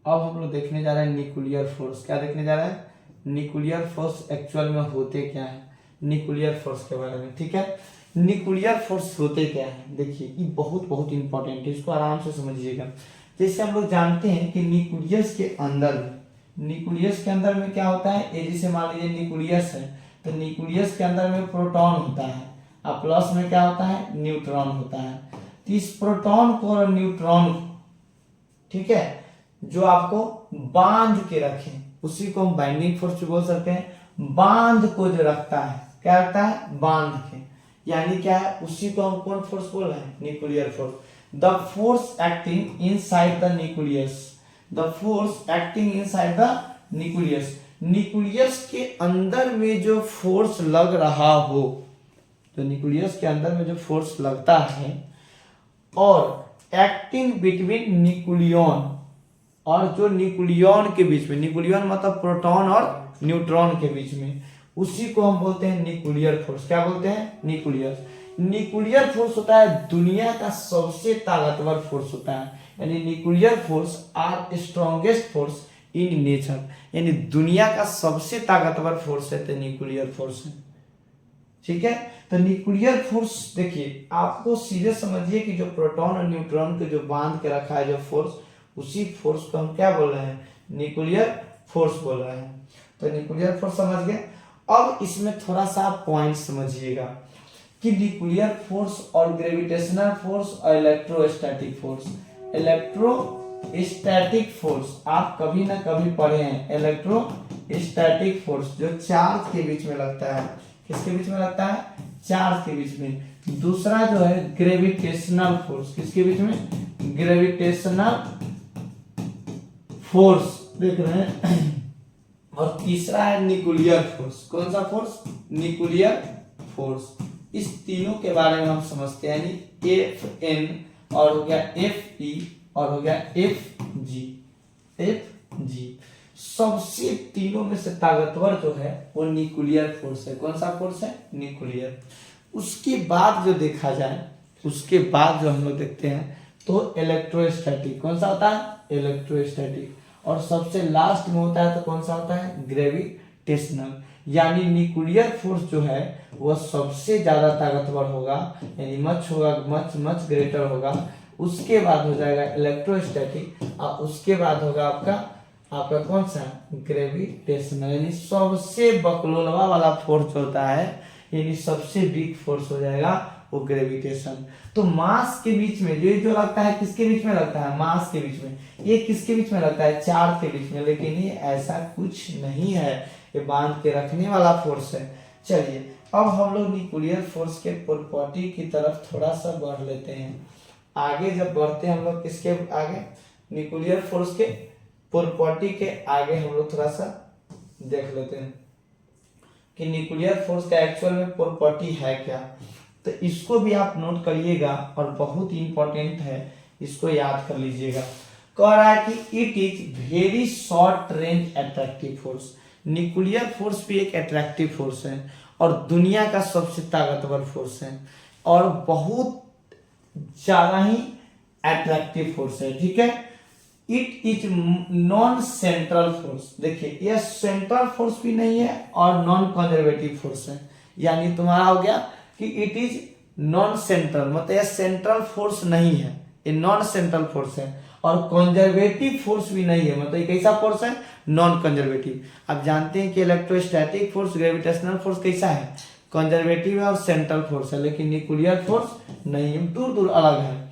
अब हम लोग देखने जा रहे हैं न्यूक्लियर फोर्स। क्या देखने जा रहे हैं न्यूक्लियर फोर्स एक्चुअल में होते क्या है, न्यूक्लियर फोर्स के बारे में, ठीक है। न्यूक्लियर फोर्स होते क्या है, देखिए ये बहुत बहुत इंपॉर्टेंट है, इसको आराम से समझिएगा। जैसे हम लोग जानते हैं कि न्यूक्लियस के अंदर में क्या होता है, ये जैसे मान लीजिए न्यूक्लियस है, तो न्यूक्लियस के अंदर में प्रोटॉन होता है और प्लस में क्या होता है न्यूट्रॉन होता है। तो इस प्रोटॉन को और न्यूट्रॉन को, ठीक है, जो आपको बांध के रखे उसी को हम बाइंडिंग फोर्स बोल सकते हैं। बांध को जो रखता है, क्या रखता है बांध के, यानी क्या है उसी को हम कौन फोर्स बोल रहे हैं nuclear force. The force acting inside the nucleus, the force acting inside the nucleus, nucleus के अंदर में जो फोर्स लग रहा हो, तो न्यूक्लियस के अंदर में जो फोर्स लगता है और एक्टिंग बिटवीन न्यूक्लियन और जो न्यूक्लियन के बीच में, न्यूक्लियन मतलब प्रोटॉन और न्यूट्रॉन के बीच में, उसी को हम बोलते हैं न्यूक्लियर फोर्स। क्या बोलते हैं न्यूक्लियर। न्यूक्लियर फोर्स होता है दुनिया का सबसे ताकतवर फोर्स होता है, यानी nuclear force are strongest force in nature, यानी दुनिया का सबसे ताकतवर फोर्स है तो न्यूक्लियर फोर्स है, ठीक है। तो न्यूक्लियर फोर्स देखिए आपको सीधे समझिए कि जो प्रोटॉन और न्यूट्रॉन के जो बांध के रखा है जो फोर्स, उसी फोर्स को हम क्या बोल रहे हैं न्यूक्लियर फोर्स बोल रहे हैं। तो न्यूक्लियर फोर्स समझ गए। अब इसमें थोड़ा सा पॉइंट समझिएगा कि न्यूक्लियर फोर्स और ग्रेविटेशनल फोर्स और इलेक्ट्रोस्टैटिक फोर्स। इलेक्ट्रोस्टैटिक फोर्स आप कभी ना कभी पढ़े हैं, इलेक्ट्रोस्टैटिक फोर्स जो चार्ज के बीच में लगता है, किसके बीच में लगता है चार्ज के बीच में। दूसरा जो है ग्रेविटेशनल फोर्स, किसके बीच में ग्रेविटेशनल फोर्स देख रहे हैं। और तीसरा है न्यूक्लियर फोर्स। कौन सा फोर्स न्यूक्लियर फोर्स। इस तीनों के बारे में हम समझते हैं, यानी Fn और हो गया Fe और हो गया Fg। सबसे तीनों में से ताकतवर जो है वो न्यूक्लियर फोर्स है। कौन सा फोर्स है न्यूक्लियर। उसके बाद जो देखा जाए, उसके बाद जो हम लोग देखते हैं तो इलेक्ट्रोस्टैटिक। कौन सा होता है इलेक्ट्रोस्टैटिक। और सबसे लास्ट में होता है तो कौन सा होता है ग्रेविटेशनल। यानी न्यूक्लियर फोर्स जो है वह सबसे ज्यादा ताकतवर होगा, यानी मच ग्रेटर होगा। उसके बाद हो जाएगा इलेक्ट्रोस्टैटिक और उसके बाद होगा आपका कौन सा ग्रेविटेशनल, यानी सबसे बकलोलवा वाला फोर्स होता है, यानी सबसे वीक फोर्स हो जाएगा वो ग्रेविटेशन। तो मास के बीच में जो लगता है, किसके बीच में लगता है मास के बीच में, ये किसके बीच में लगता है चार्ज के बीच में। लेकिन ये ऐसा कुछ नहीं है, ये बांध के रखने वाला फोर्स है। चलिए अब हम लोग न्यूक्लियर फोर्स के प्रॉपर्टी की तरफ थोड़ा सा बढ़ लेते हैं। आगे जब बढ़ते हैं हम लोग किसके आगे, न्यूक्लियर फोर्स के प्रॉपर्टी के आगे हम लोग थोड़ा सा देख लेते हैं कि न्यूक्लियर फोर्स का एक्चुअल में प्रॉपर्टी है क्या। तो इसको भी आप नोट करिएगा और बहुत इंपॉर्टेंट है, इसको याद कर लीजिएगा। कह रहा है कि it is very short range attractive force. Nuclear force भी एक अट्रैक्टिव फोर्स है और दुनिया का सबसे ताकतवर फोर्स है और बहुत ज्यादा ही अट्रैक्टिव फोर्स है, ठीक है। It is non central force. देखिए यह सेंट्रल फोर्स भी नहीं है और नॉन कंजर्वेटिव फोर्स है, यानी तुम्हारा हो गया कि इट इज नॉन सेंट्रल, मतलब यह सेंट्रल फोर्स नहीं है, ये नॉन सेंट्रल फोर्स है और कंजर्वेटिव फोर्स भी नहीं है, मतलब ये कैसा फोर्स है, नॉन कंजर्वेटिव। आप जानते हैं कि इलेक्ट्रोस्टैटिक फोर्स, ग्रेविटेशनल फोर्स कैसा है, कंजर्वेटिव है और सेंट्रल फोर्स है, लेकिन न्यूक्लियर फोर्स नहीं है, दूर दूर अलग है।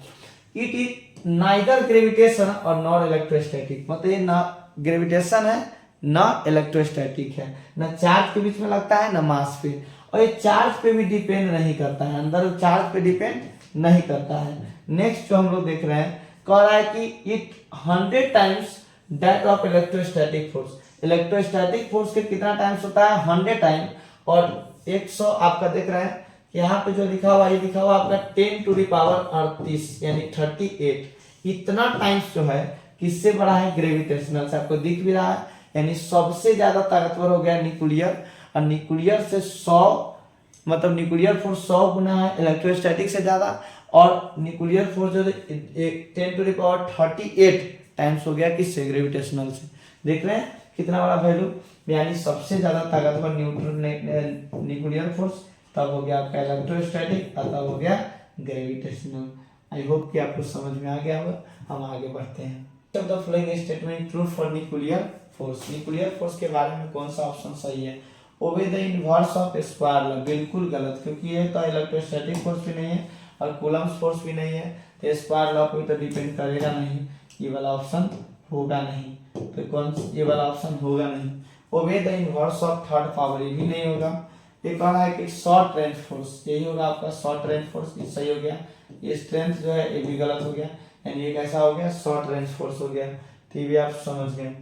इट इज नाइदर ग्रेविटेशन और नॉट इलेक्ट्रोस्टैटिक, मतलब ये ना ग्रेविटेशन है ना इलेक्ट्रोस्टैटिक है, ना चार्ज के बीच में लगता है ना मास पे, और ये चार्ज पे भी डिपेंड नहीं करता है, अंदर चार्ज पे डिपेंड नहीं करता है। नेक्स्ट जो हम लोग देख रहे हैं, कह रहा है कि it 100 times that of electrostatic force. Electrostatic force के कितना टाइम्स होता है, 100 टाइम, और 100 आपका देख रहे हैं यहाँ पे जो लिखा हुआ, ये लिखा हुआ आपका 10 टू द पावर 38 यानी 38, इतना टाइम्स जो है किससे बड़ा है, ग्रेविटेशनल से। आपको दिख भी रहा है, यानी सबसे ज्यादा ताकतवर हो गया न्यूक्लियर, और न्यूक्लियर से 100, मतलब न्यूक्लियर फोर्स 100 गुना है इलेक्ट्रोस्टैटिक से ज्यादा, और न्यूक्लियर फोर्स जो 10 टू द पावर 38 टाइम्स हो गया किससे, ग्रेविटेशनल से। देख रहे हैं कितना बड़ा वैल्यू, यानी सबसे ज्यादा ताकतवर न्यूक्लियर फोर्स, तब हो गया आपका इलेक्ट्रोस्टैटिक, तब हो गया ग्रेविटेशनल। आई होप कि आपको समझ में आ गया होगा। हम आगे बढ़ते हैं। The following statement true for nuclear force. Nuclear force के बारे में कौन सा ऑप्शन सही है, obey the inverse of square law, बिल्कुल गलत, क्योंकि ये तो इलेक्ट्रोस्टैटिक फोर्स भी नहीं है और कूलम्ब फोर्स भी नहीं है, तो स्क्वायर लॉ पे तो डिपेंड करेगा नहीं, ये वाला ऑप्शन होगा नहीं, तो कौन, ये वाला ऑप्शन होगा नहीं। Obey the inverse of third power, ये भी नहीं होगा। ये कह रहा है कि शॉर्ट रेंज फोर्स, यही होगा आपका शॉर्ट रेंज फोर्स, ये सही हो गया। ये स्ट्रेंथ जो है ये भी गलत हो गया, यानी ये कैसा हो गया, शॉर्ट रेंज फोर्स हो गया, तो ये भी आप समझ गए।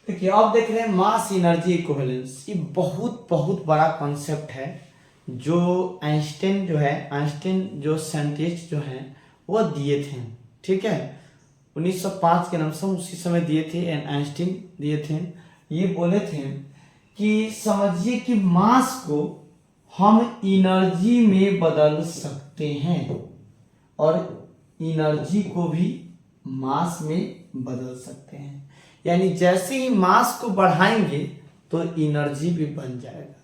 देखिए आप देख रहे हैं मास एनर्जी इक्विवेलेंस, ये बहुत बहुत बड़ा कॉन्सेप्ट है जो आइंस्टाइन जो है, आइंस्टाइन जो साइंटिस्ट जो हैं वो दिए थे, ठीक है, 1905 के लमसम उसी समय दिए थे, एंड आइंस्टाइन दिए थे। ये बोले थे कि समझिए कि मास को हम एनर्जी में बदल सकते हैं और एनर्जी को भी मास में बदल सकते हैं, यानी जैसे ही मास को बढ़ाएंगे तो एनर्जी भी बन जाएगा,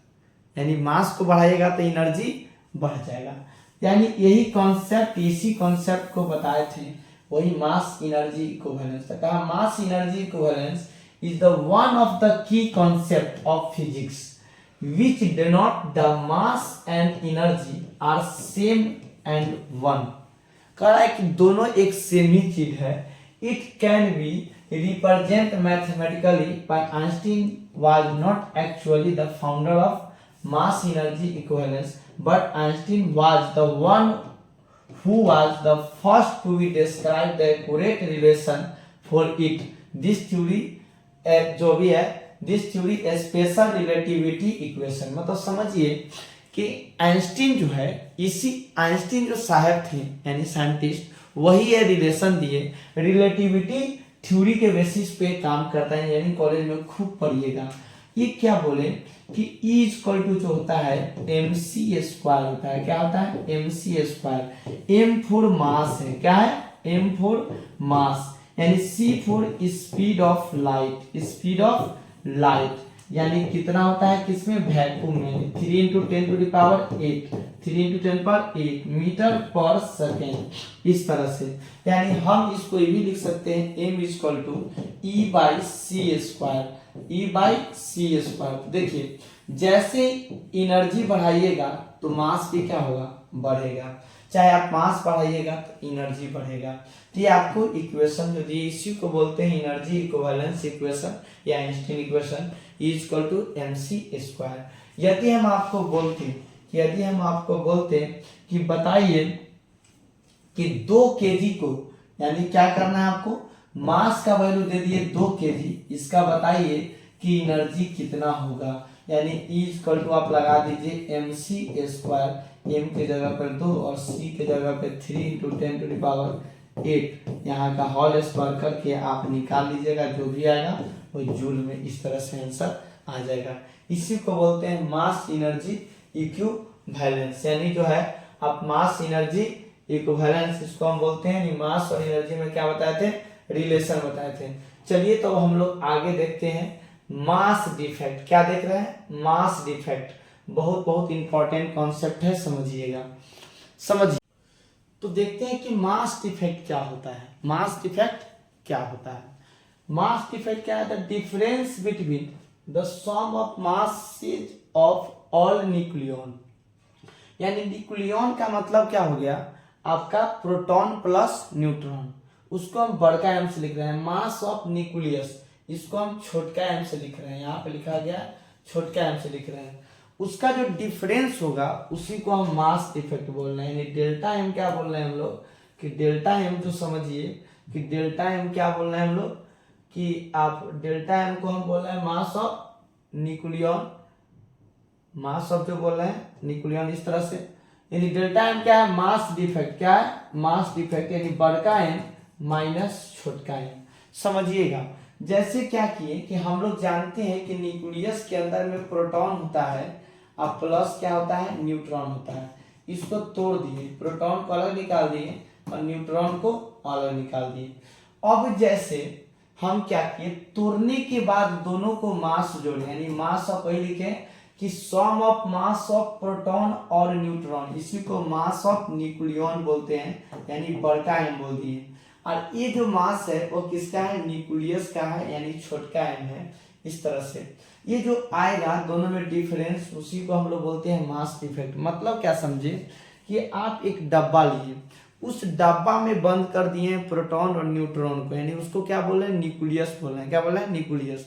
यानी मास को बढ़ाएगा तो एनर्जी बढ़ जाएगा, यानी यही कॉन्सेप्ट, इसी कॉन्सेप्ट को बताए थे, वही मास एनर्जी इक्विवेलेंस। कहा mass energy equivalence is the one of the key concept of physics which denote the mass and energy are same and one। कह रहा है कि दोनों एक सेम ही चीज है। It can be represent mathematically by Einstein was not actually the founder of mass energy equivalence, but Einstein was the one who was the first to be described the accurate relation for it। This theory जो भी है, this theory special relativity equation, मतलब समझिए कि Einstein जो है, इसी Einstein जो साहब थे यानी साइंटिस्ट, वही ये रिलेशन दिए, रिलेटिविटी थ्योरी के बेसिस पे काम करता है, यानी कॉलेज में खूब पढ़िएगा। ये क्या बोले कि E इक्वल टू जो होता है mc स्क्वायर होता है, क्या होता है mc square, m for mass है, क्या है m फॉर मास, यानी c for speed of light, speed of light, यानी कितना होता है किसमें, वैक्यूम में, 3 into 10 to the power 8, 3 into 10 power 8 metre पर सेकेंड, इस तरह से। यानी हम इसको ये भी लिख सकते हैं m equal to E by C square, E by C square. देखिए जैसे एनर्जी बढ़ाइएगा तो मास भी क्या होगा, बढ़ेगा, चाहे आप मास बढ़ाइएगा तो एनर्जी बढ़ेगा। तो ये आपको इक्वेशन जो दी, इसी को बोलते हैं एनर्जी इक्विवेलेंस इक्वेशन या Einstein equation, E equal to mc²। यदि हम आपको बोलते कि बताइए कि 2 kg को, यानी क्या करना है आपको, मास का वैल्यू दे दिए 2 kg, इसका बताइए कि एनर्जी कितना होगा। यानी E इक्वल टू आप लगा दीजिए mc², m के जगह पर 2 और c के जगह पर 3 × 10⁸ यहाँ का होल स्क्वायर करके आप निकाल लीजिएगा, जो भी आएगा वो जूल में, इस तरह से आंसर आ जाएगा। इसी को बोलते हैं मास एनर्जी इक्विवेलेंस, यानी जो है आप मास एनर्जी इक्विवेलेंस इसको हम बोलते हैं। मास और एनर्जी में क्या बताए थे, रिलेशन बताए थे। चलिए तो हम लोग आगे देखते हैं मास डिफेक्ट। क्या देख रहे हैं, मास डिफेक्ट, बहुत बहुत इंपॉर्टेंट कॉन्सेप्ट है, समझिएगा। तो देखते हैं कि मास डिफेक्ट क्या होता है। मास डिफेक्ट क्या होता है, मास डिफेक्ट क्या है, the difference between the sum of masses of all nucleon. यानी न्यूक्लियन का मतलब क्या हो गया, आपका प्रोटॉन प्लस न्यूट्रॉन, उसको हम बड़का एम से लिख रहे हैं। मास ऑफ न्यूक्लियस, इसको हम छोटका एम से लिख रहे हैं, यहाँ पे लिखा गया छोटका एम से लिख रहे हैं। उसका जो डिफरेंस होगा उसी को हम मास डिफेक्ट बोल रहे हैं। यानी डेल्टा एम क्या बोल रहे हैं हम लोग, कि डेल्टा एम जो समझिए कि डेल्टा एम क्या बोल रहे हैं हम लोग, कि आप डेल्टा एम को हम बोल रहे हैं mass of nucleon, mass of जो बोल रहे हैं न्यूक्लियन, इस तरह से। यानी डेल्टा एम क्या है, मास डिफेक्ट, क्या है, मास डिफेक्ट, यानी बड़का एम माइनस छोटका एम। समझिएगा, जैसे क्या किए कि हम लोग जानते हैं कि न्यूक्लियस के अंदर में प्रोटॉन होता है और प्लस क्या होता है, न्यूट्रॉन होता है। इसको तोड़ दिए, प्रोटॉन को अलग निकाल दिए और न्यूट्रॉन को अलग निकाल दिए। अब जैसे हम क्या किए, तोड़ने के बाद दोनों को मास जोड़े, यानी मास ऑफ, वही लिखे कि सम ऑफ मास ऑफ प्रोटॉन और न्यूट्रॉन, इसी को मास ऑफ न्यूक्लियन बोलते हैं, यानी बड़का एम बोल दिए। और ये जो मास है वो किसका है, न्यूक्लियस का है, यानी छोटका एम है, इस तरह से। ये जो आएगा दोनों में डिफरेंस, उसी को हम लोग बोलते हैं मास डिफेक्ट। मतलब क्या समझे कि आप एक डब्बा लिए, उस डब्बा में बंद कर दिए प्रोटॉन और न्यूट्रॉन को, यानी उसको क्या बोल रहे हैं, न्यूक्लियस बोल रहे हैं। क्या बोल रहे हैं, न्यूक्लियस।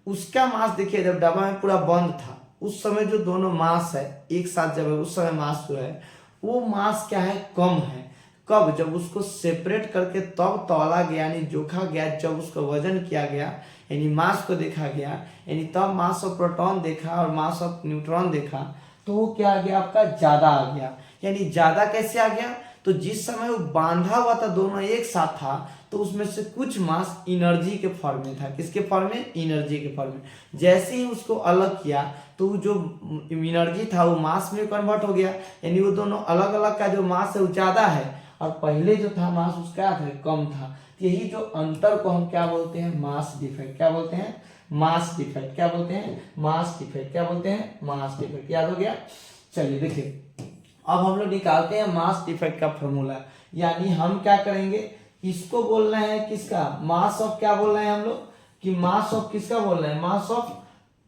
उसका मास देखिए, जब डब्बा में पूरा बंद था उस समय जो दोनों मास है एक साथ जब है, उस समय मास जो है वो मास क्या है, कम है। कब, जब उसको सेपरेट करके तब तौला गया, यानी जोखा गया, जब उसका वजन किया गया, यानी मास को देखा गया, यानी तब मास ऑफ प्रोटॉन देखा और मास ऑफ न्यूट्रॉन देखा, तो वो क्या आ गया, आपका ज्यादा आ गया। यानी ज्यादा कैसे आ गया, तो जिस समय वो बांधा हुआ था दोनों एक साथ था, तो उसमें से कुछ मास एनर्जी के फॉर्म में था। किसके फॉर्म में, एनर्जी के फॉर्म में। जैसे ही उसको अलग किया तो जो एनर्जी था वो मास में कन्वर्ट हो गया, यानी वो दोनों अलग अलग का जो मास है वो ज्यादा है और पहले जो था मास उसका था कम था। यही जो अंतर को हम क्या बोलते हैं, मास डिफेक्ट। क्या बोलते हैं, मास डिफेक्ट। क्या बोलते हैं, मास डिफेक्ट। क्या बोलते हैं, मास डिफेक्ट। याद हो गया। चलिए देखिए, अब हम लोग निकालते हैं मास डिफेक्ट का फॉर्मूला। यानी हम क्या करेंगे, इसको बोल रहे हैं किसका, मास ऑफ, क्या बोल रहे हैं हम लोग कि मास ऑफ किसका बोल रहे हैं, मास ऑफ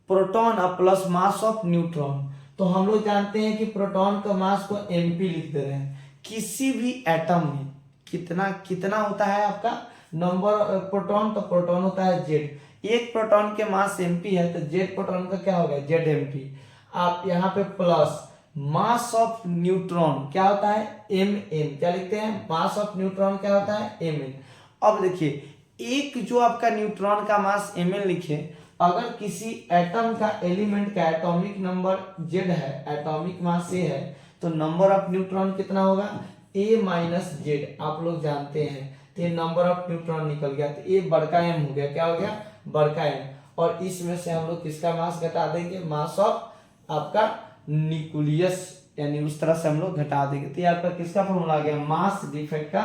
प्रोटॉन और प्लस मास ऑफ न्यूट्रॉन। तो हम लोग जानते हैं कि प्रोटॉन का मास को mp लिख दे रहे हैं। किसी भी एटम में कितना कितना होता है आपका नंबर प्रोटॉन, तो प्रोटॉन होता है z। एक प्रोटॉन के मास mp है तो z प्रोटॉन का क्या होगा, zmp। आप यहाँ पे प्लस मास ऑफ न्यूट्रॉन क्या होता है, mn। क्या लिखते हैं, मास ऑफ न्यूट्रॉन क्या होता है, mn। अब देखिए, एक जो आपका न्यूट्रॉन का मास mn लिखे, अगर किसी एटम का एलिमेंट का एटॉमिक नंबर z है, एटॉमिक मास a है, तो नंबर ऑफ न्यूट्रॉन कितना होगा, a माइनस जेड। आप लोग जानते हैं, तो ये नंबर ऑफ न्यूट्रॉन निकल गया, तो ये बड़का एम हो गया। क्या हो गया, बड़का एम। और इसमें से हम लोग किसका मास घटा देंगे, मास ऑफ आपका न्यूक्लियस, यानी उस तरह से हम लोग घटा देंगे। तो ये आपका किसका फॉर्मूला आ गया, मास डिफेक्ट का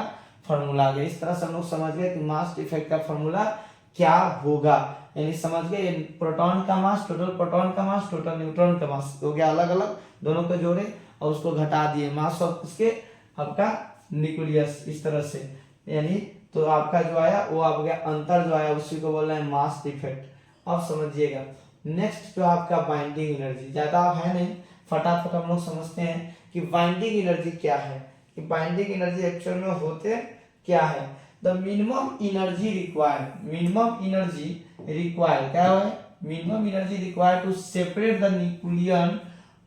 फॉर्मूला आ गया। इस तरह से हम लोग समझ गए कि मास डिफेक्ट का फॉर्मूला क्या होगा। यानी समझ गए, प्रोटॉन का मास, टोटल प्रोटॉन का मास, टोटल न्यूट्रॉन का मास हो गया अलग अलग, दोनों को जोड़े और उसको घटा दिए, मास ऑफ उसके आपका न्यूक्लियस, इस तरह से। यानी तो आपका जो आया वो आप गया अंतर जो आया उसी को बोल रहे हैं मास डिफेक्ट। अब समझिएगा नेक्स्ट जो आपका बाइंडिंग एनर्जी, ज्यादा है नहीं, फटाफट हम लोग समझते हैं कि बाइंडिंग एनर्जी क्या है। कि बाइंडिंग एनर्जी एक्चुअल में होते क्या है। द मिनिमम एनर्जी रिक्वायर्ड क्या है, minimum energy required to separate the nucleon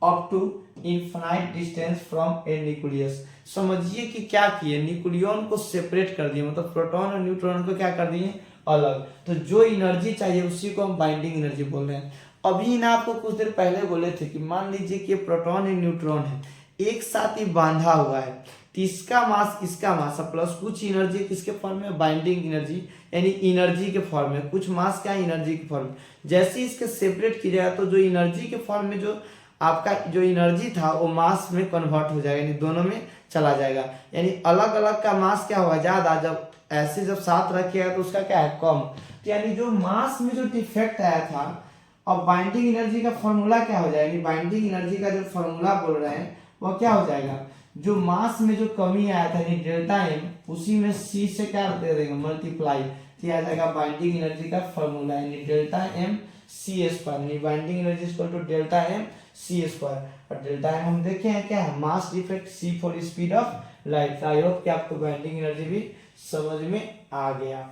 up to infinite distance from a nucleus. समझिए कि क्या किए, न्यूक्लियन को सेपरेट कर दिए, मतलब प्रोटॉन और न्यूट्रॉन को क्या कर दिए, अलग। तो जो एनर्जी चाहिए उसी को हम बाइंडिंग एनर्जी बोल रहे हैं। अभी ना आपको कुछ देर पहले बोले थे कि मान लीजिए कि प्रोटॉन और न्यूट्रॉन है, एक साथ ही बांधा हुआ है, तो इसका मास इसका मास प्लस कुछ एनर्जी किसके फॉर्म में, बाइंडिंग एनर्जी यानी एनर्जी के फॉर्म में, कुछ मास क्या एनर्जी के फॉर्म में। जैसे ही इसके सेपरेट किया जाएगा तो जो एनर्जी के फॉर्म में जो आपका जो एनर्जी था वो मास में कन्वर्ट हो जाएगा, यानी दोनों में चला जाएगा। यानी अलग अलग का मास क्या होगा, ज्यादा, जब ऐसे जब साथ रखिएगा तो उसका क्या है, कम। तो यानी जो मास में जो डिफेक्ट आया था, अब बाइंडिंग एनर्जी का फॉर्मूला क्या हो जाएगा, यानी बाइंडिंग एनर्जी का जो फॉर्मूला बोल रहे हैं वो क्या हो जाएगा, जो मास में जो कमी आया था यानी डेल्टा एम, उसी में सी से क्या दे देंगे, मल्टीप्लाई, तो आ जाएगा बाइंडिंग एनर्जी का फॉर्मूला, यानी डेल्टा एम सी स्क्वायर, यानी binding energy equal to delta M C square. और डेल्टा एम हम देखे हैं क्या है, mass defect, C for speed of light. I hope कि आपको बाइंडिंग एनर्जी भी समझ में आ गया।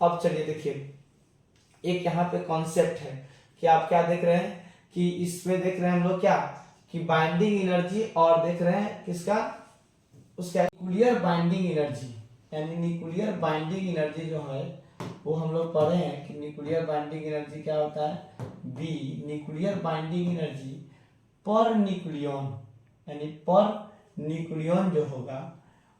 अब चलिए देखिए, एक यहाँ पे कॉन्सेप्ट है कि आप क्या देख रहे हैं कि इसमें देख रहे हैं हम लोग क्या, कि बाइंडिंग एनर्जी, और देख रहे हैं किसका, उसका न्यूक्लियर बाइंडिंग एनर्जी, यानी न्यूक्लियर बाइंडिंग एनर्जी जो है वो हम लोग पढ़े हैं कि न्यूक्लियर बाइंडिंग एनर्जी क्या होता है, B nuclear binding energy per nucleon, यानी पर न्यूक्लियन जो होगा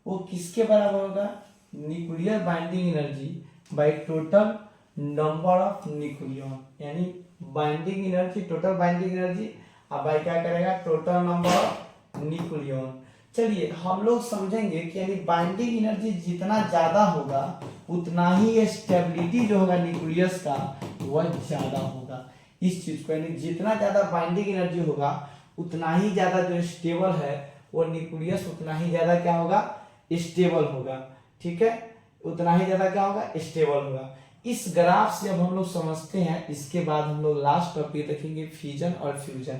वो किसके बराबर होगा, nuclear binding energy by total number of nucleon, यानी binding energy, total binding energy अब भाई क्या करेगा, टोटल नंबर ऑफ न्यूक्लियन। चलिए हम लोग समझेंगे कि यानी बाइंडिंग एनर्जी जितना ज्यादा होगा उतना ही स्टेबिलिटी जो होगा न्यूक्लियस का वह ज्यादा होगा। इस चीज को, यानी जितना ज्यादा बाइंडिंग एनर्जी होगा उतना ही ज्यादा जो स्टेबल है वो न्यूक्लियस उतना ही ज्यादा क्या होगा, स्टेबल होगा। ठीक है, उतना ही ज्यादा क्या होगा, स्टेबल होगा। इस ग्राफ से अब हम लोग समझते हैं, इसके बाद हम लोग लास्ट टॉपिक देखेंगे फ्यूजन और फ्यूजन,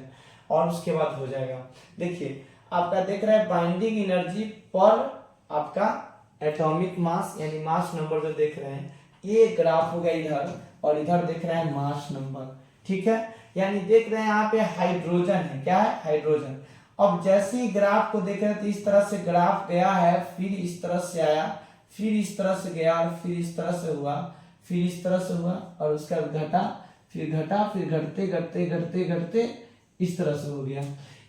और उसके बाद हो जाएगा। देखिए आपका देख रहा है बाइंडिंग एनर्जी पर आपका एटॉमिक मास, यानी मास नंबर जो देख रहे हैं, ये ग्राफ हो गया इधर, और इधर देख रहे हैं मास नंबर। ठीक है, यानी देख रहे हैं यहाँ पे हाइड्रोजन है, क्या है, हाइड्रोजन। अब जैसे ही ग्राफ को देख रहे हैं तो इस तरह से ग्राफ गया है, फिर इस तरह से आया, फिर इस तरह से गया, और फिर इस तरह से हुआ, फिर इस तरह से हुआ, और उसका घटा, फिर घटते घटते घटते घटते इस तरह से हो गया।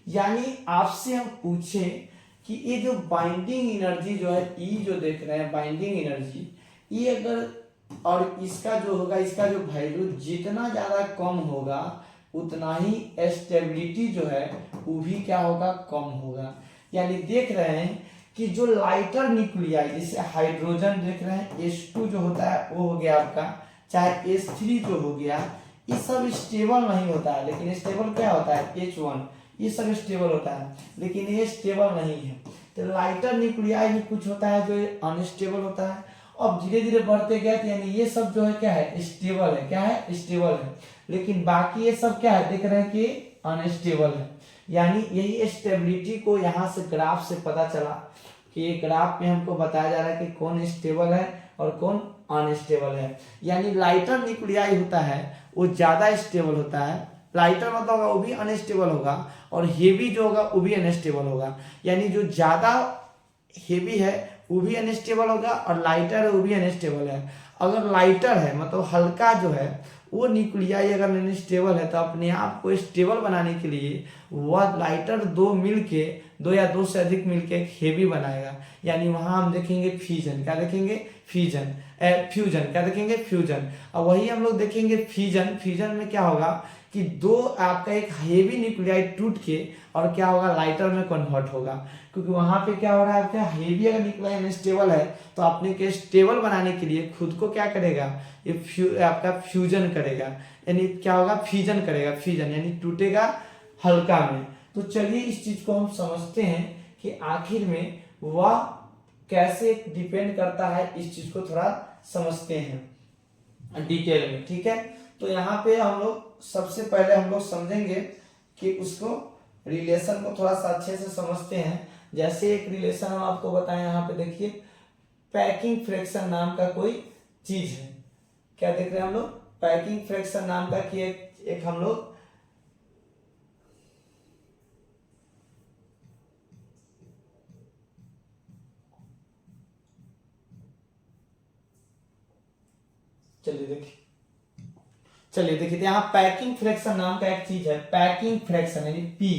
यानी आपसे हम पूछे कि ये जो बाइंडिंग एनर्जी जो है, ई जो देख रहे हैं बाइंडिंग एनर्जी, ये अगर, और इसका जो होगा, इसका जो वैल्यू जितना ज्यादा कम होगा उतना ही स्टेबिलिटी जो है वो भी क्या होगा, कम होगा। यानी देख रहे हैं कि जो लाइटर न्यूक्लियाई, जैसे हाइड्रोजन देख रहे हैं H2 जो होता है वो हो गया आपका, चाहे H3 जो हो गया, ये सब स्टेबल नहीं होता है, लेकिन स्टेबल क्या होता है, H1, ये सब स्टेबल होता है, लेकिन ये स्टेबल नहीं है। तो लाइटर न्यूक्लियाई भी कुछ होता है जो अनस्टेबल होता है। अब धीरे धीरे बढ़ते गए तो यानी ये सब जो है क्या है, स्टेबल है, क्या है, स्टेबल है, लेकिन बाकी ये सब क्या है, देख रहे हैं कि अनस्टेबल है। यानी यही स्टेबिलिटी को यहाँ से ग्राफ से पता चला कि ये ग्राफ में हमको बताया जा रहा है कि कौन स्टेबल है और कौन अनस्टेबल है। यानी लाइटर न्यूक्लियाई होता है वो ज्यादा स्टेबल होता है, लाइटर मतलब होगा वो भी अनस्टेबल होगा, और हेवी जो होगा वो भी अनस्टेबल होगा। यानी जो ज्यादा हेवी है वो भी अनस्टेबल होगा, और लाइटर है वो भी अनस्टेबल है। अगर लाइटर है मतलब हल्का जो है वो न्यूक्लियाई अगर अनस्टेबल है, तो अपने आप को स्टेबल बनाने के लिए वह लाइटर दो या दो से अधिक मिलके एक हेवी बनाएगा। यानी वहां हम देखेंगे फ्यूजन, क्या देखेंगे, फ्यूजन क्या देखेंगे, फ्यूजन। और वही हम लोग देखेंगे फ्यूजन में क्या होगा कि दो आपका एक हेवी न्यूक्लियाई टूट के और क्या होगा, लाइटर में कन्वर्ट होगा। क्योंकि वहां पे क्या हो रहा है, आपका हेवी अगर न्यूक्लियाई अनस्टेबल है तो अपने के स्टेबल बनाने के लिए खुद को क्या करेगा, ये आपका फ्यूजन करेगा, यानी क्या होगा, फ्यूजन करेगा, फ्यूजन यानी टूटेगा हल्का में। तो चलिए इस चीज को हम समझते हैं कि आखिर में वह कैसे डिपेंड करता है, इस चीज को थोड़ा समझते हैं डिटेल में। ठीक है, तो यहाँ पे हम लोग सबसे पहले हम लोग समझेंगे कि उसको रिलेशन को थोड़ा सा अच्छे से समझते हैं। जैसे एक रिलेशन हम आपको बताएं, यहाँ पे देखिए पैकिंग फ्रैक्शन नाम का कोई चीज है। क्या देख रहे हैं हम लोग? पैकिंग फ्रैक्शन नाम का कि एक हम लोग चलिए देखिए तो यहाँ पैकिंग फ्रैक्शन नाम का एक चीज है। पैकिंग फ्रैक्शन यानी पी।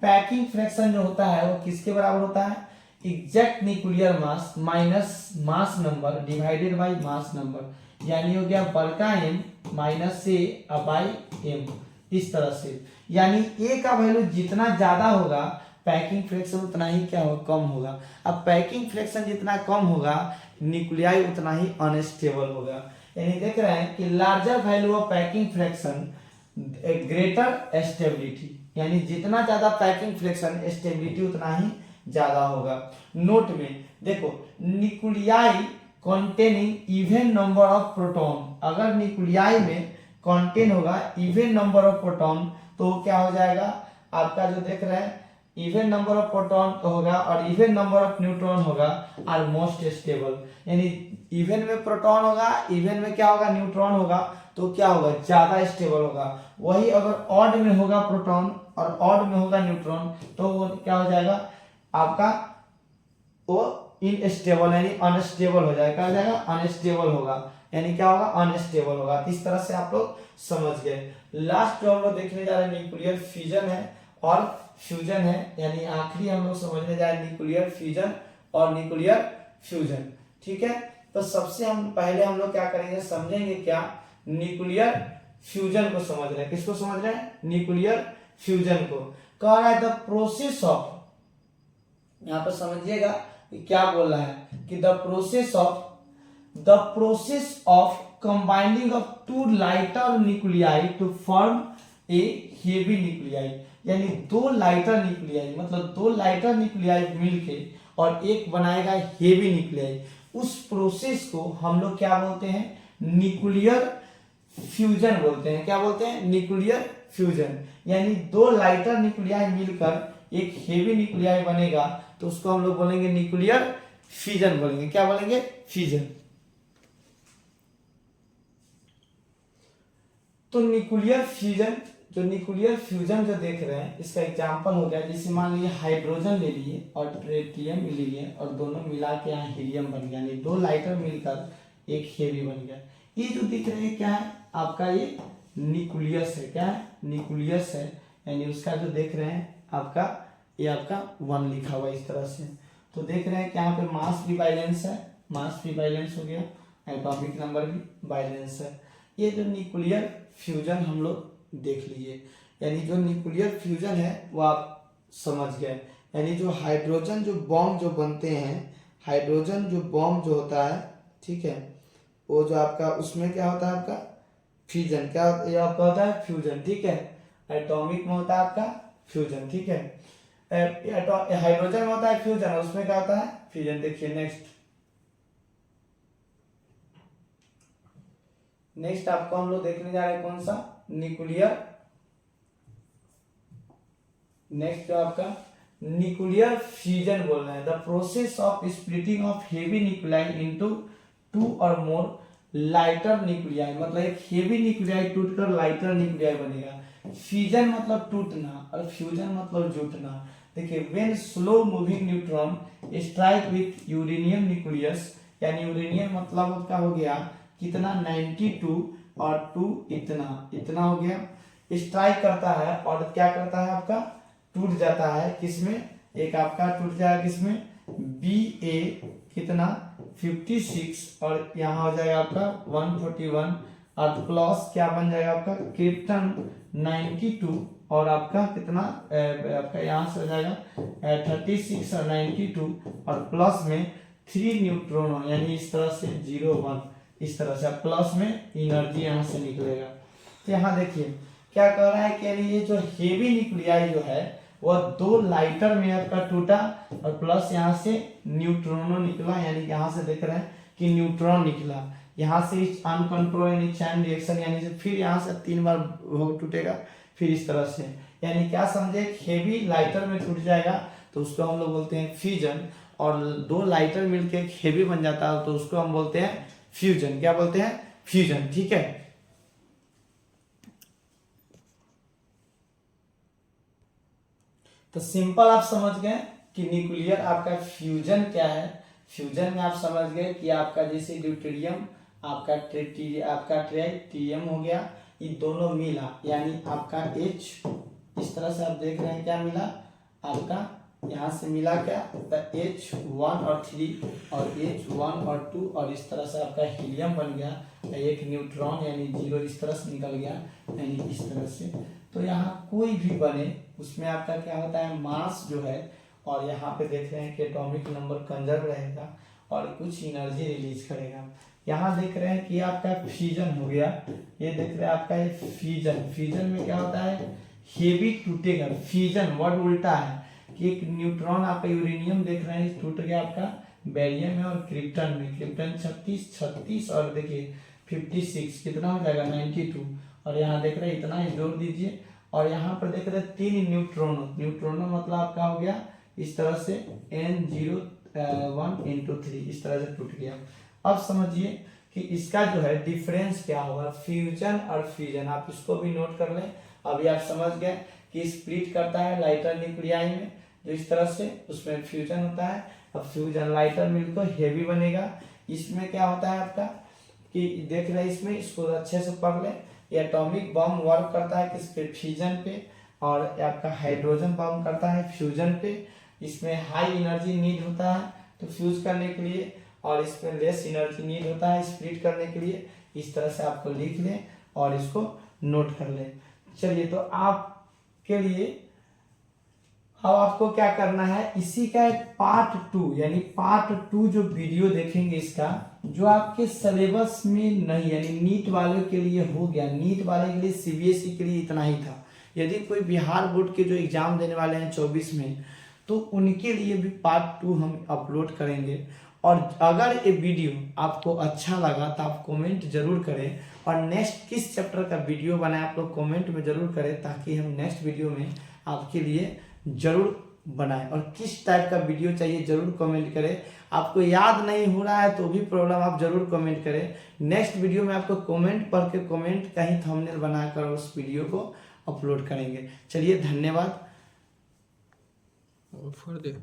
पैकिंग फ्रैक्शन जो होता है वो किसके बराबर होता है? Exact nuclear mass minus mass number divided by mass number, यानी हो गया बड़का M minus A by M, इस तरह से। यानी ए का वैल्यू जितना ज्यादा होगा पैकिंग फ्रैक्शन उतना ही क्या होगा? कम होगा। अब पैकिंग फ्रैक्शन जितना कम होगा न्यूक्लियाई उतना ही अनस्टेबल होगा। यानी देख रहे हैं कि larger value of packing fraction greater stability, यानी जितना ज्यादा पैकिंग फ्रैक्शन स्टेबिलिटी उतना ही ज्यादा होगा। नोट में देखो nuclei containing even number of proton, अगर न्यूक्लियाई में कंटेन होगा इवन नंबर ऑफ प्रोटॉन तो क्या हो जाएगा आपका? जो देख रहे हैं इवन नंबर ऑफ प्रोटॉन होगा और इवन नंबर ऑफ न्यूट्रॉन होगा आर मोस्ट स्टेबल। यानी इवन में प्रोटॉन होगा, इवन में क्या होगा? न्यूट्रॉन होगा, तो क्या होगा? ज्यादा स्टेबल होगा। वही अगर ऑड में होगा प्रोटॉन और ऑड में होगा न्यूट्रॉन तो वो क्या हो जाएगा आपका? वो इनस्टेबल यानी अनस्टेबल हो जाएगा। क्या हो जाएगा? अनस्टेबल होगा, यानी क्या होगा? अनस्टेबल होगा। इस तरह से आप लोग समझ गए। लास्ट जो हम लोग देखने जा रहे हैं न्यूक्लियर फ्यूजन है और फ्यूजन है, यानी आखिरी हम लोग समझने जा रहे हैं न्यूक्लियर फ्यूजन और न्यूक्लियर फ्यूजन। ठीक है, तो सबसे हम पहले हम लोग क्या करेंगे? समझेंगे क्या? न्यूक्लियर फ्यूजन को समझ रहे हैं। किसको समझ रहे हैं? न्यूक्लियर फ्यूजन को। कह रहा है द प्रोसेस ऑफ, यहाँ पर समझिएगा कि क्या बोल रहा है कि the process of combining of two lighter nuclei to form a heavy nuclei, यानी दो लाइटर न्यूक्लियाई, मतलब दो लाइटर न्यूक्लियाई मिलके और एक बनाएगा हेवी न्यूक्लियाई। उस प्रोसेस को हम लोग क्या बोलते हैं? न्यूक्लियर फ्यूजन बोलते हैं। क्या बोलते हैं? Nuclear fusion. यानी दो लाइटर न्यूक्लियाई मिलकर एक हेवी न्यूक्लियाई बनेगा तो उसको हम लोग बोलेंगे न्यूक्लियर फ्यूजन बोलेंगे। क्या बोलेंगे? फ्यूजन। तो न्यूक्लियर फ्यूजन जो देख रहे हैं इसका एग्जांपल हो गया, जैसे मान लीजिए हाइड्रोजन ले लिए और ट्रिटियम ले लिए और दोनों मिला के यहाँ हीलियम बन गया, यानी दो लाइटर मिलकर एक हेवी बन गया। ये जो दिख रहे हैं क्या है आपका? ये न्यूक्लियस है। क्या है? न्यूक्लियस है, यानी उसका जो देख रहे हैं आपका ये आपका 1 लिखा हुआ इस तरह से। तो देख रहे हैं कि यहाँ पे मास भी बैलेंस है, मास भी बैलेंस हो गया, एटॉमिक नंबर भी बैलेंस है। ये जो न्यूक्लियर फ्यूजन हम लोग देख लीजिए, यानी जो न्यूक्लियर फ्यूजन है वो आप समझ गए। यानी जो हाइड्रोजन जो बॉम्ब जो बनते हैं, हाइड्रोजन जो बॉम्ब जो होता है, ठीक है, वो जो आपका उसमें क्या होता है आपका? फ्यूजन। क्या ये आपका होता है? फ्यूजन। ठीक है, एटॉमिक में होता है आपका फ्यूजन। ठीक है, हाइड्रोजन में होता है फ्यूजन, उसमें क्या होता है? फ्यूजन। देखिए नेक्स्ट आपको हम लोग देखने जा रहे हैं कौन सा? न्यूक्लियर। नेक्स्ट जो आपका न्यूक्लियर फ्यूजन बोल रहे हैं, the process of splitting of heavy nuclei into 2 और मोर लाइटर न्यूक्लियाई, मतलब एक हेवी न्यूक्लियाई टूटकर लाइटर न्यूक्लियाई बनेगा। फ्यूजन मतलब टूटना और फ्यूजन मतलब जुटना। देखिए when slow moving neutron strike with uranium nucleus, यानी यूरेनियम मतलब क्या हो गया? कितना? 92 और 2 इतना हो गया, स्ट्राइक करता है और क्या करता है आपका? टूट जाता है। किसमें? एक आपका टूट जाएगा किसमें? BA कितना? 56 और यहाँ हो जाएगा आपका 141 और प्लस क्या बन जाएगा आपका? क्रिप्टन 92 और आपका कितना आपका यहाँ से हो जाएगा 36 और 92 और प्लस में 3 न्यूट्रॉन, यानी इस तरह से 01, इस तरह से प्लस में एनर्जी यहाँ से निकलेगा। तो यहाँ देखिए क्या कह रहा है कि ये जो हेवी न्यूक्लियाई जो है वह 2 लाइटर में आपका टूटा और प्लस यहाँ से न्यूट्रॉनो निकला, यानी यहाँ से देख रहे हैं कि न्यूट्रॉन निकला, यहाँ से अनकंट्रोल यानी चैन रिएक्शन, यानी से फिर यहाँ से 3 बार टूटेगा, फिर इस तरह से। यानी क्या समझे? हेवी लाइटर में टूट जाएगा तो उसको हम लोग बोलते हैं फ्यूजन, और दो लाइटर मिलके एक हेवी बन जाता है तो उसको हम बोलते हैं फ्यूजन। क्या बोलते हैं? फ्यूजन। ठीक है, तो सिंपल आप समझ गए कि न्यूक्लियर आपका फ्यूजन क्या है। फ्यूजन में आप समझ गए कि आपका जैसे ड्यूटेरियम आपका ट्राइटियम हो गया, ये दोनों मिला यानी आपका H, इस तरह से आप देख रहे हैं क्या मिला आपका, यहाँ से मिला क्या H1 और 3 और H1 और 2 और इस तरह से आपका हीलियम बन गया, एक न्यूट्रॉन यानी 0 इस तरह से निकल गया यानी इस तरह से। तो यहाँ कोई भी बने उसमें आपका क्या होता है, मास जो है, और यहाँ पे देख रहे हैं कि एटॉमिक नंबर कंजर्व रहेगा और कुछ एनर्जी रिलीज करेगा। यहाँ देख रहे हैं कि आपका फ्यूजन हो गया, ये देख रहे हैं आपका ये फ्यूजन। फ्यूजन में क्या होता है, हेवी टूटेगा। फ्यूजन वर्ड उल्टा है कि एक न्यूट्रॉन आपका यूरेनियम देख रहे हैं टूट गया आपका बेरियम में और क्रिप्टन में, क्रिप्टन 36 और देखिए 56 कितना हो जाएगा 92, और यहाँ देख रहे हैं इतना ही जोड़ दीजिए, और यहाँ पर देख रहे हैं 3 न्यूट्रॉनो, न्यूट्रॉनो मतलब आपका हो गया इस तरह से N01 × 3 इस तरह से टूट गया। अब समझिए कि इसका जो है डिफरेंस क्या होगा, फ्यूजन और फ्यूजन, आप इसको भी नोट कर लें। अभी आप समझ गए कि स्प्लिट करता है लाइटर न्यूक्लियाई में जो इस तरह से, उसमें फ्यूजन होता है। अब फ्यूजन लाइटर मिलकर हेवी बनेगा। इसमें क्या होता है आपका कि देख रहे हैं इसमें, इसको अच्छे से पढ़ लें, ये एटॉमिक बम वर्क करता है किस पे, फ्यूजन पे, और आपका हाइड्रोजन बम करता है फ्यूजन पे। इसमें हाई एनर्जी नीड होता है तो फ्यूज करने के लिए, और इसमें लेस एनर्जी नीड होता है स्प्लिट करने के लिए। इस तरह से आपको लिख लें और इसको नोट कर लें। चलिए, तो आपके लिए अब आपको क्या करना है, इसी का एक पार्ट 2 यानी पार्ट 2 जो वीडियो देखेंगे इसका, जो आपके सिलेबस में नहीं यानी नीट वालों के लिए हो गया, नीट वाले के लिए सीबीएसई के लिए इतना ही था। यदि कोई बिहार बोर्ड के जो एग्जाम देने वाले हैं 24 में, तो उनके लिए भी पार्ट 2 हम अपलोड करेंगे। और अगर ये वीडियो आपको अच्छा लगा तो आप कमेंट जरूर करें, और नेक्स्ट किस चैप्टर का वीडियो बनाए आप लोग कमेंट में जरूर करें, ताकि हम नेक्स्ट वीडियो में आपके लिए जरूर बनाएं। और किस टाइप का वीडियो चाहिए जरूर कमेंट करें। आपको याद नहीं हो रहा है तो भी प्रॉब्लम, आप जरूर कमेंट करें। नेक्स्ट वीडियो में आपको कमेंट पढ़ के कमेंट का ही थंबनेल बनाकर उस वीडियो को अपलोड करेंगे। चलिए, धन्यवाद। और फोड़ दे।